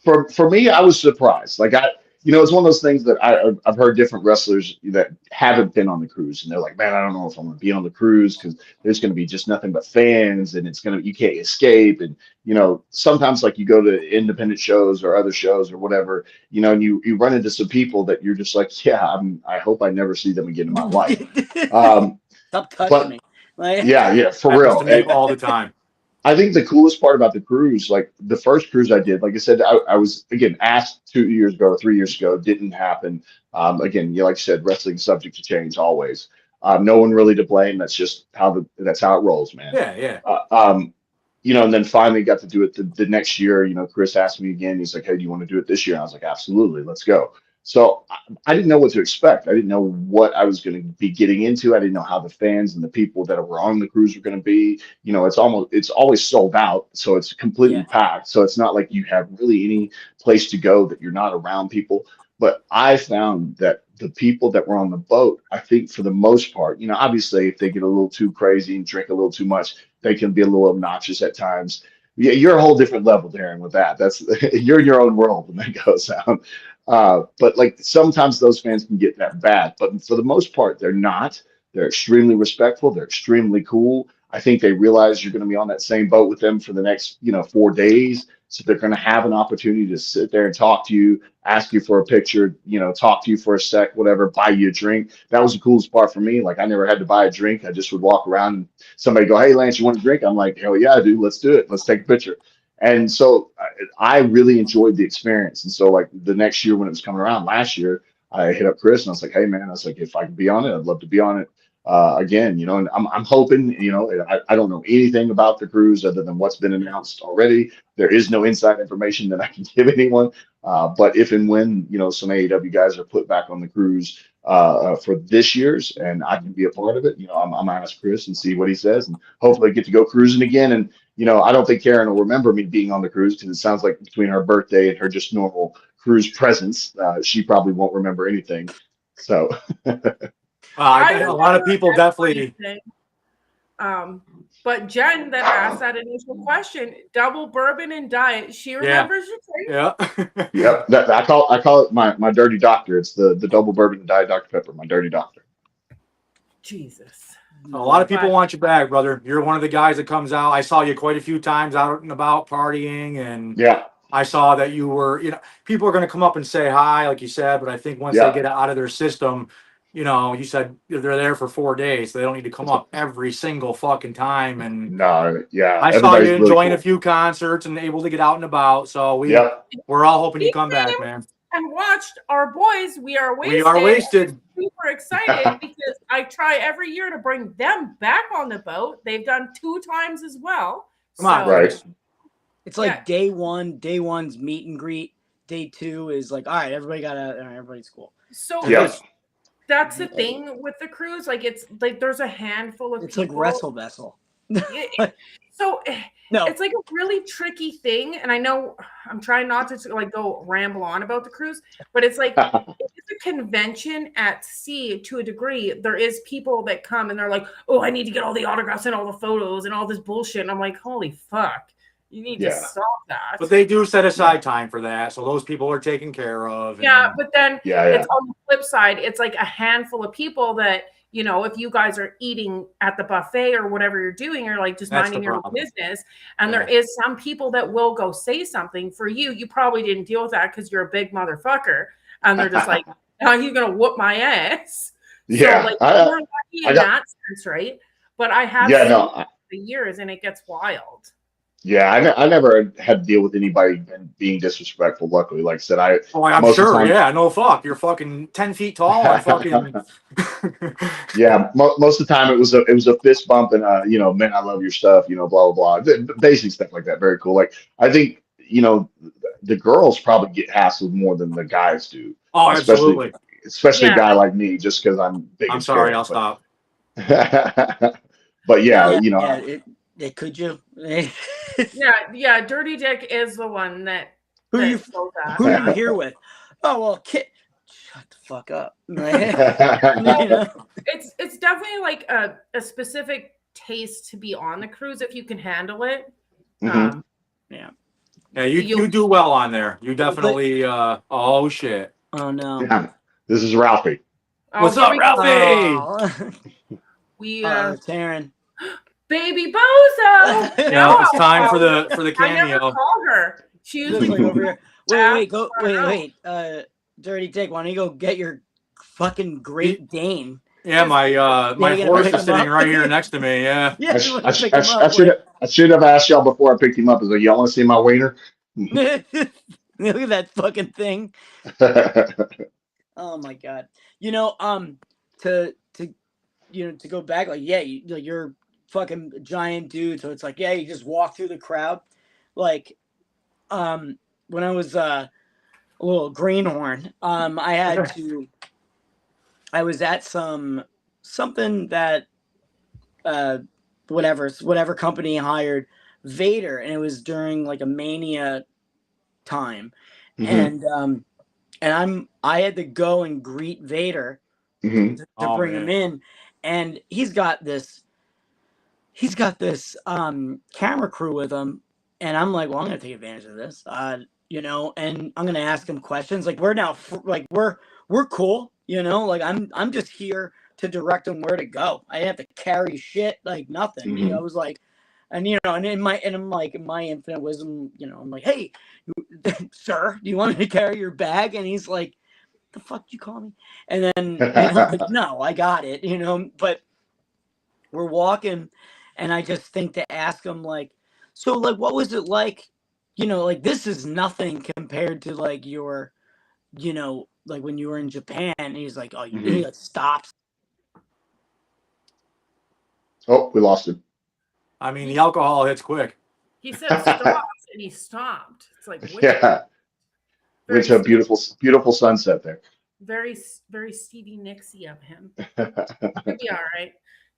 For me, I was surprised. Like it's one of those things that I've heard different wrestlers that haven't been on the cruise, and they're like, man, I don't know if I'm going to be on the cruise because there's going to be just nothing but fans, and you can't escape. And sometimes like you go to independent shows or other shows or whatever, and you run into some people that you're just like, I hope I never see them again in my life. Stop touching me. Yeah, for real, all the time. I think the coolest part about the cruise, like the first cruise I did, like I said, I was again asked 2 years ago or 3 years ago, didn't happen. Again, like you said, wrestling subject to change always. No one really to blame. That's just how it rolls, man. Yeah. And then finally got to do it the next year. Chris asked me again. He's like, hey, do you want to do it this year? And I was like, absolutely, let's go. So I didn't know what to expect. I didn't know what I was going to be getting into. I didn't know how the fans and the people that were on the cruise were going to be. It's always sold out, so it's completely packed. So it's not like you have really any place to go that you're not around people. But I found that the people that were on the boat, I think for the most part, obviously if they get a little too crazy and drink a little too much, they can be a little obnoxious at times. Yeah, you're a whole different level, Darren, with that. You're in your own world when that goes down. But like sometimes those fans can get that bad, but for the most part, they're not. They're extremely respectful. They're extremely cool. I think they realize you're going to be on that same boat with them for the next, 4 days. So they're going to have an opportunity to sit there and talk to you, ask you for a picture, talk to you for a sec, whatever, buy you a drink. That was the coolest part for me. Like I never had to buy a drink. I just would walk around and somebody go, "Hey, Lance, you want a drink?" I'm like, "Hell yeah, dude. Let's do it. Let's take a picture." And so I really enjoyed the experience. And so like the next year when it was coming around last year, I hit up Chris and I was like, "Hey man," I was like, "if I could be on it, I'd love to be on it again." And I'm hoping, I don't know anything about the cruise other than what's been announced already. There is no inside information that I can give anyone. But if and when, some AEW guys are put back on the cruise for this year's and I can be a part of it, I'm gonna ask Chris and see what he says and hopefully get to go cruising again. And, I don't think Karen will remember me being on the cruise because it sounds like between her birthday and her just normal cruise presence, she probably won't remember anything. So I think a lot of people definitely. But Jen that asked that initial question, double bourbon and diet, she remembers your drink. Yeah. Yep. I call it my dirty doctor. It's the double bourbon and diet Dr. Pepper, my dirty doctor. Jesus. A lot of people want you back, brother. You're one of the guys that comes out. I saw you quite a few times out and about partying, and Yeah. I saw that you were, people are going to come up and say hi, like you said, but I think once they get it out of their system, you said they're there for 4 days, so they don't need to come up every single fucking time. And No, yeah. I saw you Everybody's enjoying really a few concerts and able to get out and about. So we're all hoping you come back, man. And watched our boys. We are wasted. We are wasted. Super excited because I try every year to bring them back on the boat. They've done 2 times as well. Come on, right. It's like day one's meet and greet. Day 2 is like, all right, everybody's cool. So that's the thing with the cruise. Like it's like there's a handful of people. Like Wrestle Vessel. So it's like a really tricky thing. And I know I'm trying not to like go ramble on about the cruise, but it's like it's a convention at sea to a degree. There is people that come and they're like, "Oh, I need to get all the autographs and all the photos and all this bullshit." And I'm like, holy fuck. You need to stop that. But they do set aside time for that. So those people are taken care of. Yeah, but then it's on the flip side. It's like a handful of people that, if you guys are eating at the buffet or whatever you're doing, you're like just minding your own business. And there is some people that will go say something for you. You probably didn't deal with that because you're a big motherfucker. And they're just like, "How are you going to whoop my ass?" Yeah. So like, you're lucky in that sense, right? But I have seen it for years and it gets wild. Yeah, I never had to deal with anybody being disrespectful. Luckily, like I said, I'm sure. No fuck. You're fucking 10 feet tall. I fucking. Yeah, most of the time it was a fist bump and man, I love your stuff. Blah blah blah. Basic stuff like that. Very cool. Like I think the girls probably get hassled more than the guys do. Oh, absolutely. Especially a guy like me, just because I'm big. I'm sorry. I'll stop. But It could you? Dirty Dick is the one that. Who are you here with? Oh well, shut the fuck up. It's definitely like a specific taste to be on the cruise if you can handle it. Mm-hmm. You do well on there. You definitely. Oh shit. Oh no. Yeah. This is Ralphie. What's up, Ralphie? We Terynn. Baby Bozo. It's time for the cameo. I never call her. She usually over here. Wait. Dirty Dick, why don't you go get your fucking Great Dane? Yeah, my horse is sitting right here next to me. Yeah. I should have asked y'all before I picked him up. Is like, y'all want to see my wiener? Look at that fucking thing. Oh my god. To go back, like, you're fucking giant dude, so it's like, you just walk through the crowd. Like, when I was a little greenhorn, I was at something that whatever company hired Vader, and it was during like a Mania time. And I had to go and greet Vader to bring him in, and he's got this camera crew with him, and I'm like, well, I'm gonna take advantage of this, and I'm gonna ask him questions. Like, we're cool, like I'm just here to direct him where to go. I didn't have to carry shit, like nothing. You know, it was like, and you know, and I'm like, in my infinite wisdom, you know, I'm like, hey, sir, do you want me to carry your bag? And he's like, the fuck you call me? And then, you know, like, no, I got it, you know, but we're walking and I just think to ask him like, so like, what was it like, you know, like this is nothing compared to like your, you know, like when you were in Japan. And he's like, oh, he like stops. Oh, we lost him. I mean, the alcohol hits quick. He said stop, and he stopped. It's like Yeah. Went to a beautiful sunset there. Very, very Stevie Nicks-y of him. He'll be all right.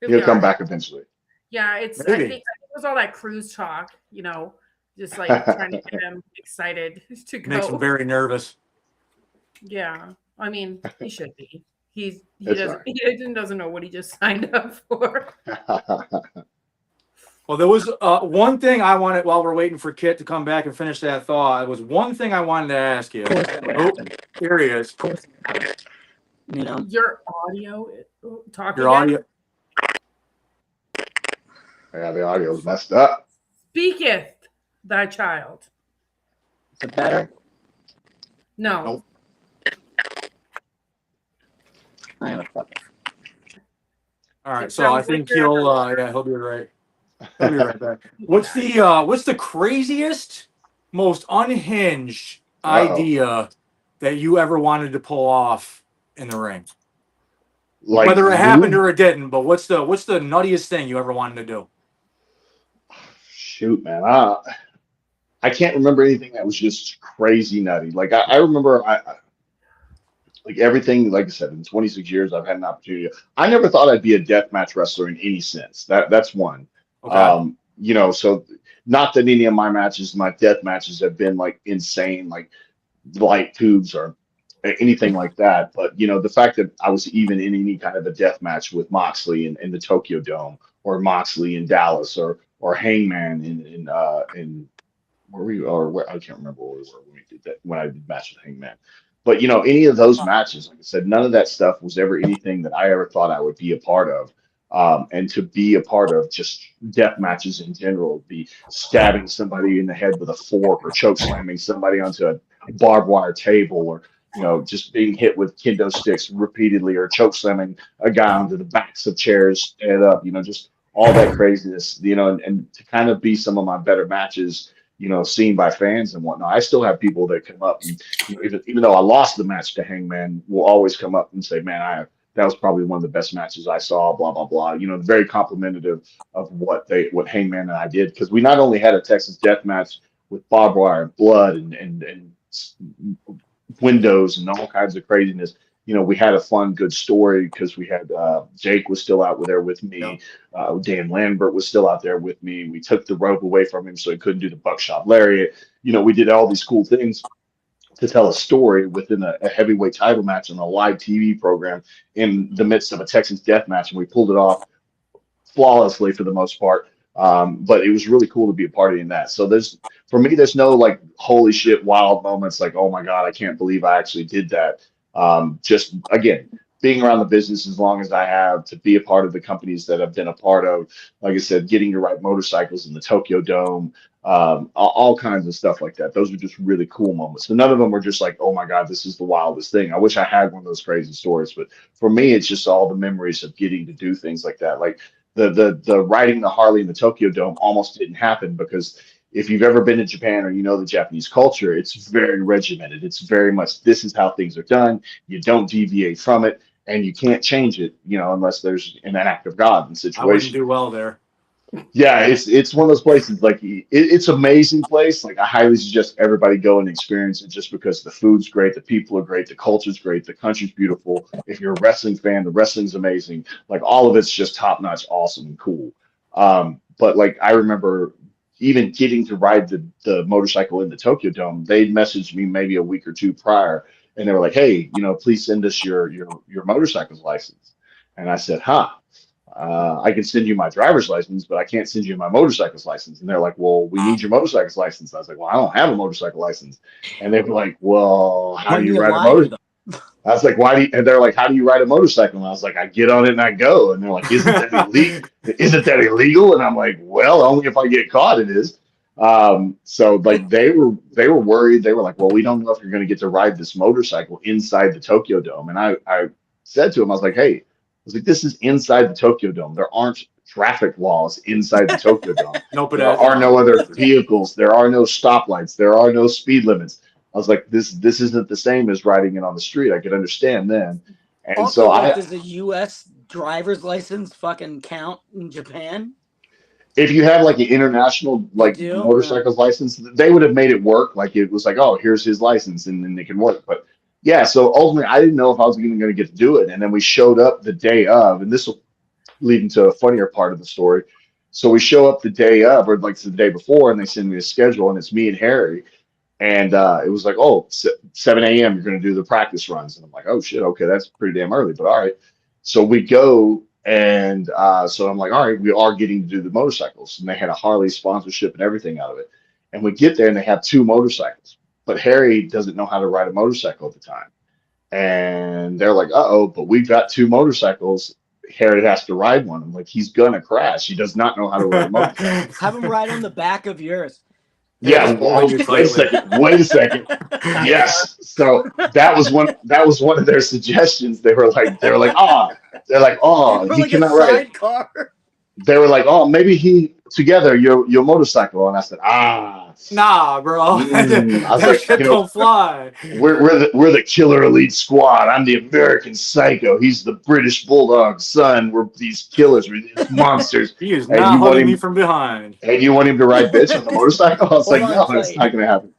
He'll come back eventually. Yeah, I think it was all that cruise talk, you know, just like trying to get him excited to go. Makes him very nervous. Yeah, I mean, he should be. He doesn't know what he just signed up for. Well, there was one thing I wanted while we're waiting for Kit to come back and finish that thought. There was one thing I wanted to ask you. Oh, here he is. You know, your audio talking. Your audio. Yeah, the audio's messed up. Speaketh thy child. Is it better? No. Nope. All right, so I think he'll be right. He'll be right back. What's the craziest, most unhinged idea that you ever wanted to pull off in the ring? Like whether it happened or it didn't, but what's the nuttiest thing you ever wanted to do? Shoot, man, I can't remember anything that was just crazy nutty. Like I remember, like everything. Like I said, in 26 years, I've had an opportunity. I never thought I'd be a deathmatch wrestler in any sense. That's one. Okay. You know, so not that any of my matches, my death matches, have been like insane, like light tubes or anything like that. But you know, the fact that I was even in any kind of a death match with Moxley in the Tokyo Dome, or Moxley in Dallas, or Hangman in where we or where I can't remember where we were when we did that, when I did match with Hangman. But you know, any of those matches, like I said, none of that stuff was ever anything that I ever thought I would be a part of. And to be a part of just death matches in general, be stabbing somebody in the head with a fork, or choke slamming somebody onto a barbed wire table, or you know, just being hit with kendo sticks repeatedly, or choke slamming a guy onto the backs of chairs, stand up, you know, just all that craziness, you know, and to kind of be some of my better matches, you know, seen by fans and whatnot. I still have people that come up, and you know, even though I lost the match to Hangman, will always come up and say, man, that was probably one of the best matches I saw, blah, blah, blah. You know, very complimentary of what Hangman and I did. Because we not only had a Texas death match with barbed wire and blood and windows and all kinds of craziness. You know, we had a fun, good story because we had Jake was still out there with me. Dan Lambert was still out there with me. We took the rope away from him so he couldn't do the buckshot lariat. You know, we did all these cool things to tell a story within a heavyweight title match on a live TV program in the midst of a Texas death match, and we pulled it off flawlessly for the most part. But it was really cool to be a part in that. So for me, there's no like holy shit wild moments like, oh my God, I can't believe I actually did that. Just again, being around the business as long as I have, to be a part of the companies that I've been a part of, like I said, getting to ride motorcycles in the Tokyo Dome, all kinds of stuff like that. Those are just really cool moments. So none of them were just like, oh my God, this is the wildest thing. I wish I had one of those crazy stories, but for me, it's just all the memories of getting to do things like that. Like the riding the Harley in the Tokyo Dome almost didn't happen because if you've ever been to Japan or you know the Japanese culture, it's very regimented. It's very much, this is how things are done. You don't deviate from it, and you can't change it, you know, unless there's an act of God in the situation. I wouldn't do well there. Yeah, it's one of those places, like it's an amazing place. Like I highly suggest everybody go and experience it, just because the food's great, the people are great, the culture's great, the country's beautiful. If you're a wrestling fan, the wrestling's amazing. Like all of it's just top notch, awesome, and cool. But like I remember even getting to ride the motorcycle in the Tokyo Dome, they'd messaged me maybe a week or two prior, and they were like, hey, you know, please send us your motorcycle's license. And I said, I can send you my driver's license, but I can't send you my motorcycle's license. And they're like, well, we need your motorcycle's license. I was like, well, I don't have a motorcycle license. And they were like, well, how do you ride a motorcycle? I was like, why do you, and they're like, how do you ride a motorcycle? And I was like, I get on it and I go. And they're like, isn't that illegal? Isn't that illegal? And I'm like, well, only if I get caught it is. So like they were worried. They were like, well, we don't know if you're going to get to ride this motorcycle inside the Tokyo Dome. And I said to him, I was like, hey, I was like, this is inside the Tokyo Dome. There aren't traffic laws inside the Tokyo Dome. No, but There are no other vehicles. There are no stoplights. There are no speed limits. I was like, this isn't the same as riding it on the street. I could understand then. And Also, so like, does a U.S. driver's license fucking count in Japan? if you have like an international like do? motorcycles license, they would have made it work. Like it was like, oh, here's his license, and then it can work. But yeah, so ultimately, I didn't know if I was even going to get to do it. And then we showed up the day of, and this will lead into a funnier part of the story. So we show up the day of, or like the day before, and they send me a schedule, and it's me and Harry. And it was like, oh, 7 a.m., you're going to do the practice runs. And I'm like, oh, shit, okay, that's pretty damn early, but all right. So we go, and so I'm like, all right, we are getting to do the motorcycles. And they had a Harley sponsorship and everything out of it. And we get there, and they have 2 motorcycles. But Harry doesn't know how to ride a motorcycle at the time. And they're like, uh-oh, but we've got 2 motorcycles. Harry has to ride one. I'm like, he's going to crash. He does not know how to ride a motorcycle. Have him ride on the back of yours. Yeah, wait a second. Wait a second. Yes. So that was one of their suggestions. They were like, oh, For he like cannot a ride. sidecar. They were like, oh, maybe he together your motorcycle. And I said, nah, bro. I was That like, shit don't fly. we're the killer elite squad. I'm the American Psycho. He's the British Bulldog son. We're these killers. We're these monsters. He is And not you want holding him- me from behind. And you want him to ride bitch on the motorcycle? I was Hold like, on no, tight. that's not going to happen.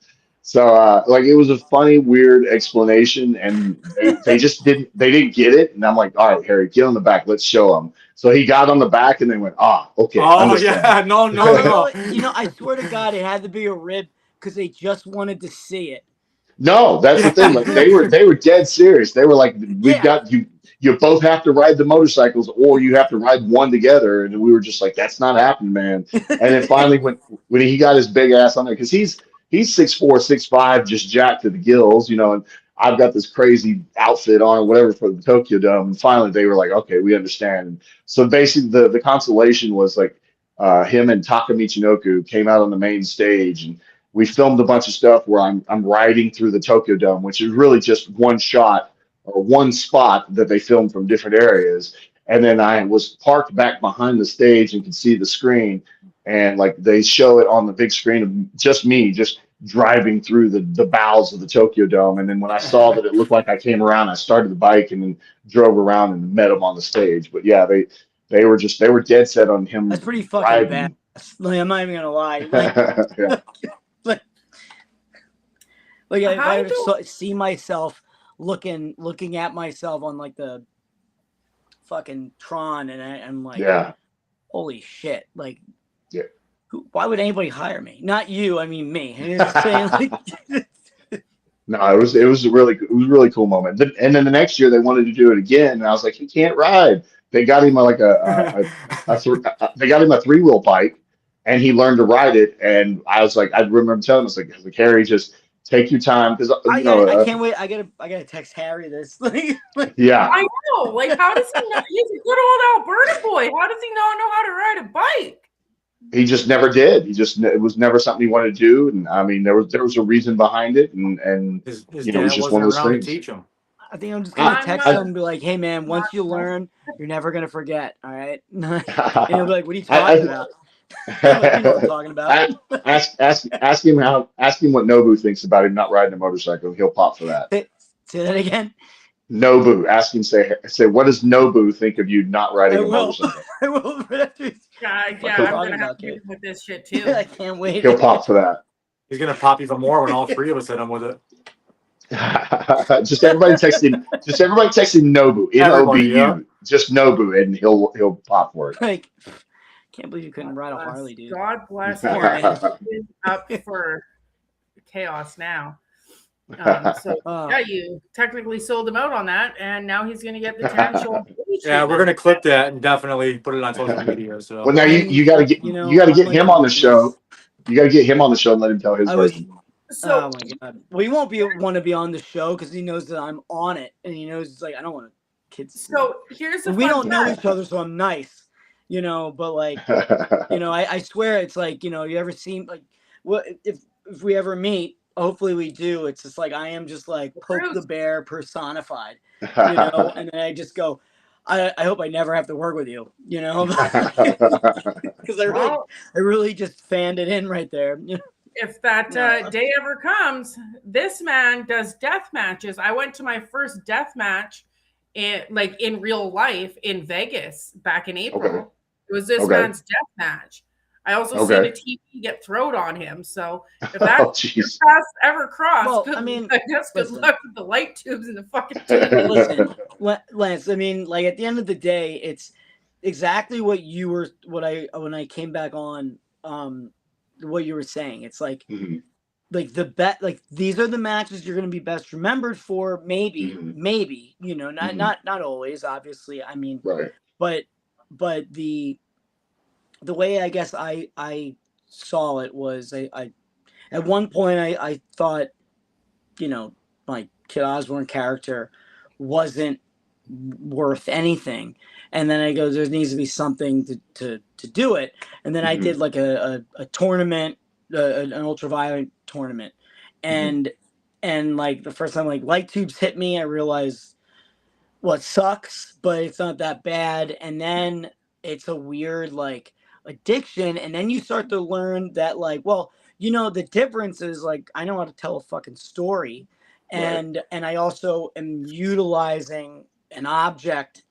So, like, it was a funny, weird explanation, and they just didn't get it. And I'm like, all right, Harry, get on the back. Let's show them. So he got on the back, and they went, okay, Oh understand. yeah, no. I swear to God, it had to be a rib because they just wanted to see it. No, that's the thing. Like, they were dead serious. They were like, we've got you. You both have to ride the motorcycles, or you have to ride one together. And we were just like, that's not happening, man. And then finally, when he got his big ass on there, because he's 6'4", 6'5", just jacked to the gills, and I've got this crazy outfit on or whatever for the Tokyo Dome. And finally, they were like, okay, we understand. And so basically, the consolation was like him and Taka Michinoku came out on the main stage, and we filmed a bunch of stuff where I'm riding through the Tokyo Dome, which is really just one shot or one spot that they filmed from different areas. And then I was parked back behind the stage and could see the screen. And like they show it on the big screen of just me, just driving through the bowels of the Tokyo Dome. And then when I saw that it looked like I came around, I started the bike and then drove around and met them on the stage. But yeah, they were dead set on him. That's pretty fucking riding. bad. Like, I'm not even gonna lie. Like, Yeah. like if I see myself looking at myself on like the fucking Tron, and I'm like, Yeah. holy shit! Like, Yeah. Why would anybody hire me? Not you. I mean me. I'm just saying, like, No, it was a really cool moment. And then the next year they wanted to do it again, and I was like, he can't ride. They got him like they got him a 3-wheel bike, and he learned to ride it. And I was like, I remember telling him, I was like Harry, just take your time, because I can't wait. I gotta text Harry this. Yeah. I know. Like, how does he know? He's a good old Alberta boy. How does he not know how to ride a bike? He just never did. It was never something he wanted to do. And I mean, there was a reason behind it, and His it was dad just one wasn't of those around to things. teach him. I think I'm just gonna text him and be like, "Hey man, once you learn, you're never gonna forget. All right?" And he'll be like, "What are you talking about?" I'm like, you know what I'm talking about. Ask him what Nobu thinks about him not riding a motorcycle. He'll pop for that. Say that again. Nobu. Ask him. Say what does Nobu think of you not riding a motorcycle? I will. I'm gonna have to with this shit too. I can't wait. He'll pop for that. He's gonna pop even more when all 3 of us hit him with it. Just everybody texting Nobu. Everybody, NOBU. yeah. Just Nobu, and he'll pop for it. Like, can't believe you couldn't ride a Harley, dude. God bless him. He's up for chaos now. You technically sold him out on that, and now he's going to get the Terynn Show. Yeah, we're gonna clip that and definitely put it on social media. So well, now you got to get him on the show. You got to get him on the show and let him tell his version. So Oh my god. Well, he won't want to be on the show because he knows that I'm on it, and he knows it's like I don't want kids. So here's the we fun don't know fact. each other, so I'm nice, But like, I swear it's like you ever seen like what if we ever meet? Hopefully we do. It's just like I am just like Poke the Bear personified, and then I just go. I hope I never have to work with you, because I really just fanned it in right there. If that day ever comes, this man does death matches. I went to my first death match in real life in Vegas back in April. Okay. It was this man's death match. I also seen a TV get thrown on him. So if that paths ever cross, I guess good luck with the light tubes and the fucking TV. Listen, Lance, I mean, like at the end of the day, it's exactly what when I came back on, what you were saying. It's like, like the bet, like these are the matches you're going to be best remembered for. Maybe, not always, obviously. I mean, but the way I guess I saw it was I at one point I thought, my Kid Osborne character wasn't worth anything, and then I go, there needs to be something to do it, and then I did like a tournament, an ultraviolet tournament, and like the first time like light tubes hit me, I realized it sucks, but it's not that bad, and then it's a weird like addiction, and then you start to learn that like, well, the difference is like I know how to tell a fucking story, and I also am utilizing an object,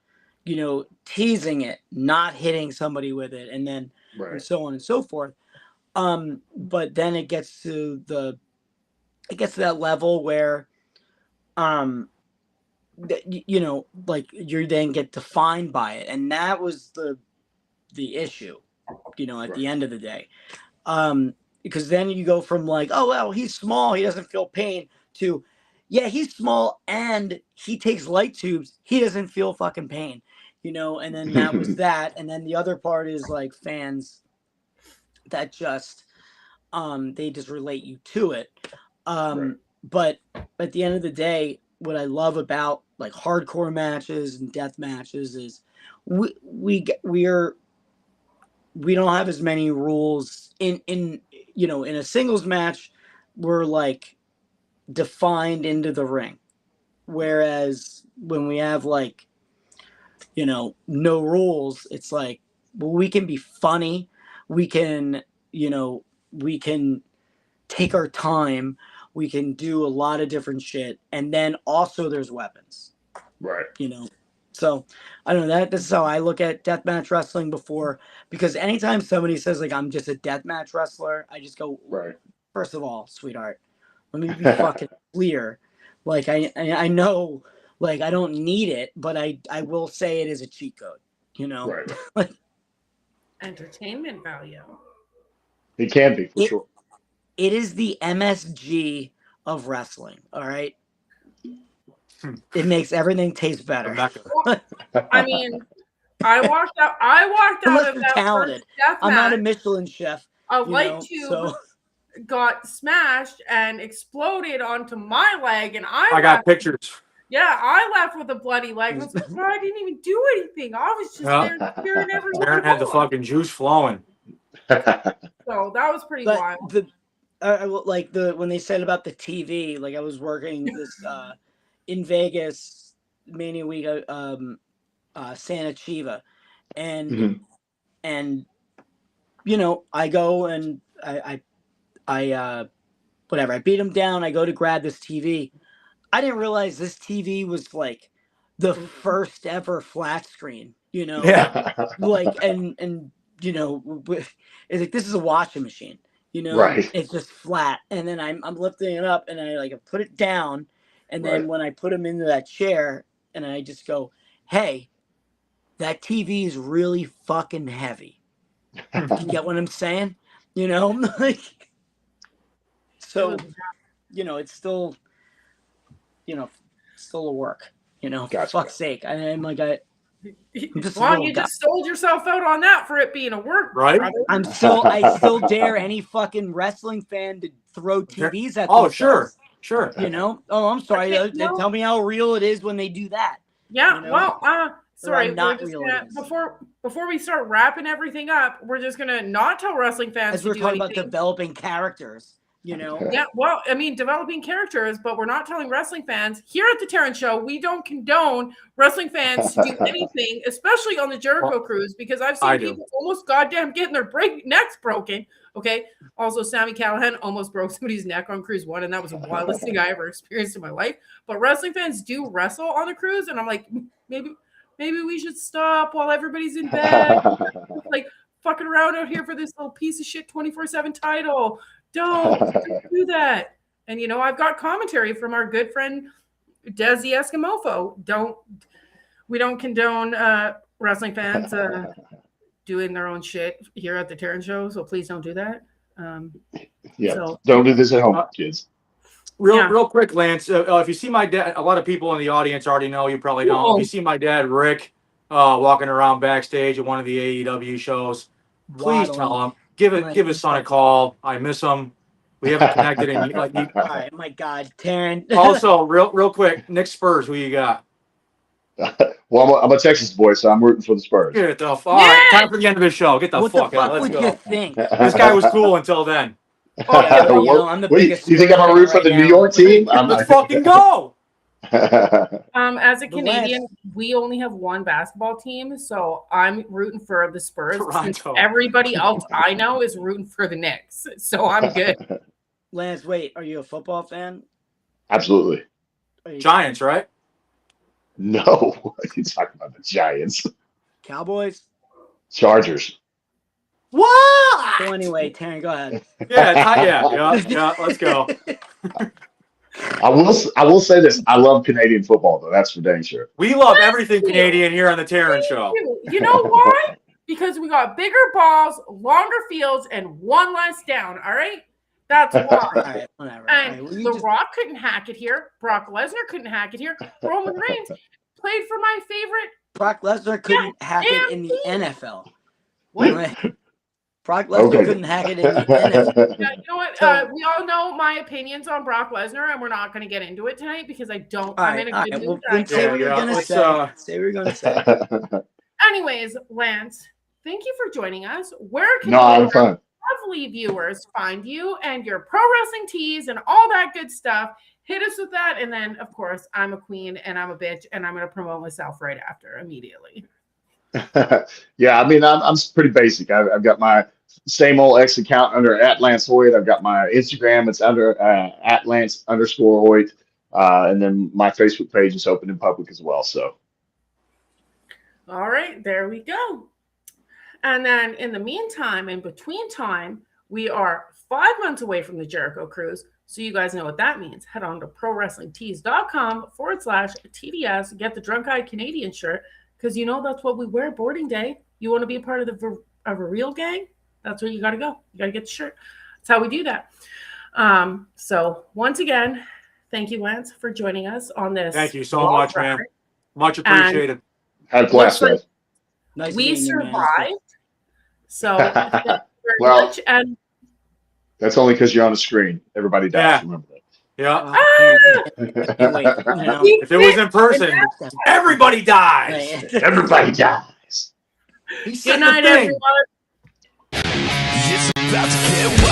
teasing it, not hitting somebody with it, and then and so on and so forth. But then it gets to that level where like you then get defined by it, and that was the issue, at the end of the day. Because then you go from like, oh well, he's small, he doesn't feel pain, to he's small and he takes light tubes, he doesn't feel fucking pain, and then that was that. And then the other part is like fans that just they just relate you to it. But at the end of the day, what I love about like hardcore matches and death matches is we don't have as many rules in a singles match. We're like defined into the ring, whereas when we have like no rules, it's like, well, we can be funny, we can take our time, we can do a lot of different shit, and then also there's weapons, so I don't know, this is how I look at deathmatch wrestling before, because anytime somebody says like I'm just a deathmatch wrestler, I just go, first of all, sweetheart, let me be fucking clear. Like I know, like I don't need it, but I will say it is a cheat code, like entertainment value. It can be for sure. It is the MSG of wrestling. All right. It makes everything taste better. I mean, I walked out of that talented. First death I'm match. not a Michelin chef. A light tube got smashed and exploded onto my leg, and I got pictures. Yeah, I left with a bloody leg. I was like, no, I didn't even do anything. I was just there cheering everyone. Terynn had the fucking juice flowing. So that was pretty wild. When they said about the TV, like I was working this in Vegas Mania Week, Santa Chiva, and I go and I whatever, I beat him down. I go to grab this TV. I didn't realize this TV was like the first ever flat screen, like and it's like, this is a washing machine, it's just flat. And then I'm lifting it up and I put it down, and then when I put him into that chair and I just go, hey, that TV is really fucking heavy. You get what I'm saying? Like, so it's still still a work, for fuck's sake. I'm like, you just sold yourself out on that for it being a work, right? brother. I still dare any fucking wrestling fan to throw TVs at Oh, themselves. sure. You know? Oh, I'm sorry. Okay, no. Tell me how real it is when they do that. Yeah, You know? well, sorry, Or not we're just real gonna, it is. before we start wrapping everything up, we're just gonna not tell wrestling fans As to we're do talking anything. about developing characters, you know? Yeah, well, I mean, developing characters, but we're not telling wrestling fans here at the Terynn Show. We don't condone wrestling fans to do anything, especially on the Jericho cruise, because I've seen people almost goddamn getting their necks broken. Okay. Also, Sami Callihan almost broke somebody's neck on cruise 1, and that was the wildest thing I ever experienced in my life. But wrestling fans do wrestle on the cruise, and I'm like, maybe we should stop while everybody's in bed. Like fucking around out here for this little piece of shit 24/7 title. Don't do that. And you know, I've got commentary from our good friend Desi Eskimofo. We don't condone wrestling fans doing their own shit here at the Terynn Show, so please don't do that. Don't do this at home, kids. Real quick, Lance. If you see my dad, a lot of people in the audience already know. You probably don't. If you see my dad, Rick, walking around backstage at one of the AEW shows, please tell him. Give his son a call. I miss him. We haven't connected in All right, my God, Teryn. Also, real quick, Nick Spurs, who you got? Well, I'm a Texas boy, so I'm rooting for the Spurs. Get the fuck. All right, time for the end of his show. Get the fuck out. Let's would go. you think? This guy was cool until then. Yeah, well, you know, I'm the biggest. You think I'm gonna root for the New York team? Let's fucking go. As a Canadian, we only have one basketball team, so I'm rooting for the Spurs. Since everybody else I know is rooting for the Knicks, so I'm good. Lance, wait, are you a football fan? Absolutely. Giants, right? No, what are you talking about? The Giants, Cowboys, Chargers. What? So anyway, Teryn, go ahead. Yeah. Let's go. I will say this. I love Canadian football, though. That's for dang sure. We love everything Canadian here on the Teryn Show. You know why? Because we got bigger balls, longer fields, and one less down. All right, that's why. All right, whatever. And The Rock couldn't hack it here. Brock Lesnar couldn't hack it here. Roman Reigns played for my favorite. Brock Lesnar couldn't hack it in the NFL. What? Brock Lesnar couldn't hack it in the NFL. Yeah, you know what? We all know my opinions on Brock Lesnar, and we're not going to get into it tonight because I don't. I'm in a good mood. Say what you're going to say. Say what you're going to say. Anyways, Lance, thank you for joining us. Where can I'm fine. Lovely viewers find you and your pro wrestling tees and all that good stuff? Hit us with that, and then of course I'm a queen and I'm a bitch, and I'm going to promote myself right after immediately. Yeah, I mean, I'm pretty basic. I've got my same old X account under @LanceHoyt. I've got my Instagram. It's under @Lance_Hoyt. And then my Facebook page is open in public as well. So. All right, there we go. And then in the meantime, in between time, we are 5 months away from the Jericho Cruise. So you guys know what that means. Head on to prowrestlingtees.com/TDS. Get the Drunk Eyed Canadian shirt. Because you know that's what we wear boarding day. You want to be a part of a real gang? That's where you got to go. You got to get the shirt. That's how we do that. So once again, thank you, Lance, for joining us on this. Thank you so much, man. Much appreciated. Had a blast, guys. Nice we survived. So thank you very much. And that's only because you're on the screen. Everybody dies. Remember that. Yeah. Wait, if it was in person, everybody dies. Everybody dies. Good night, everyone. It's about to get wild.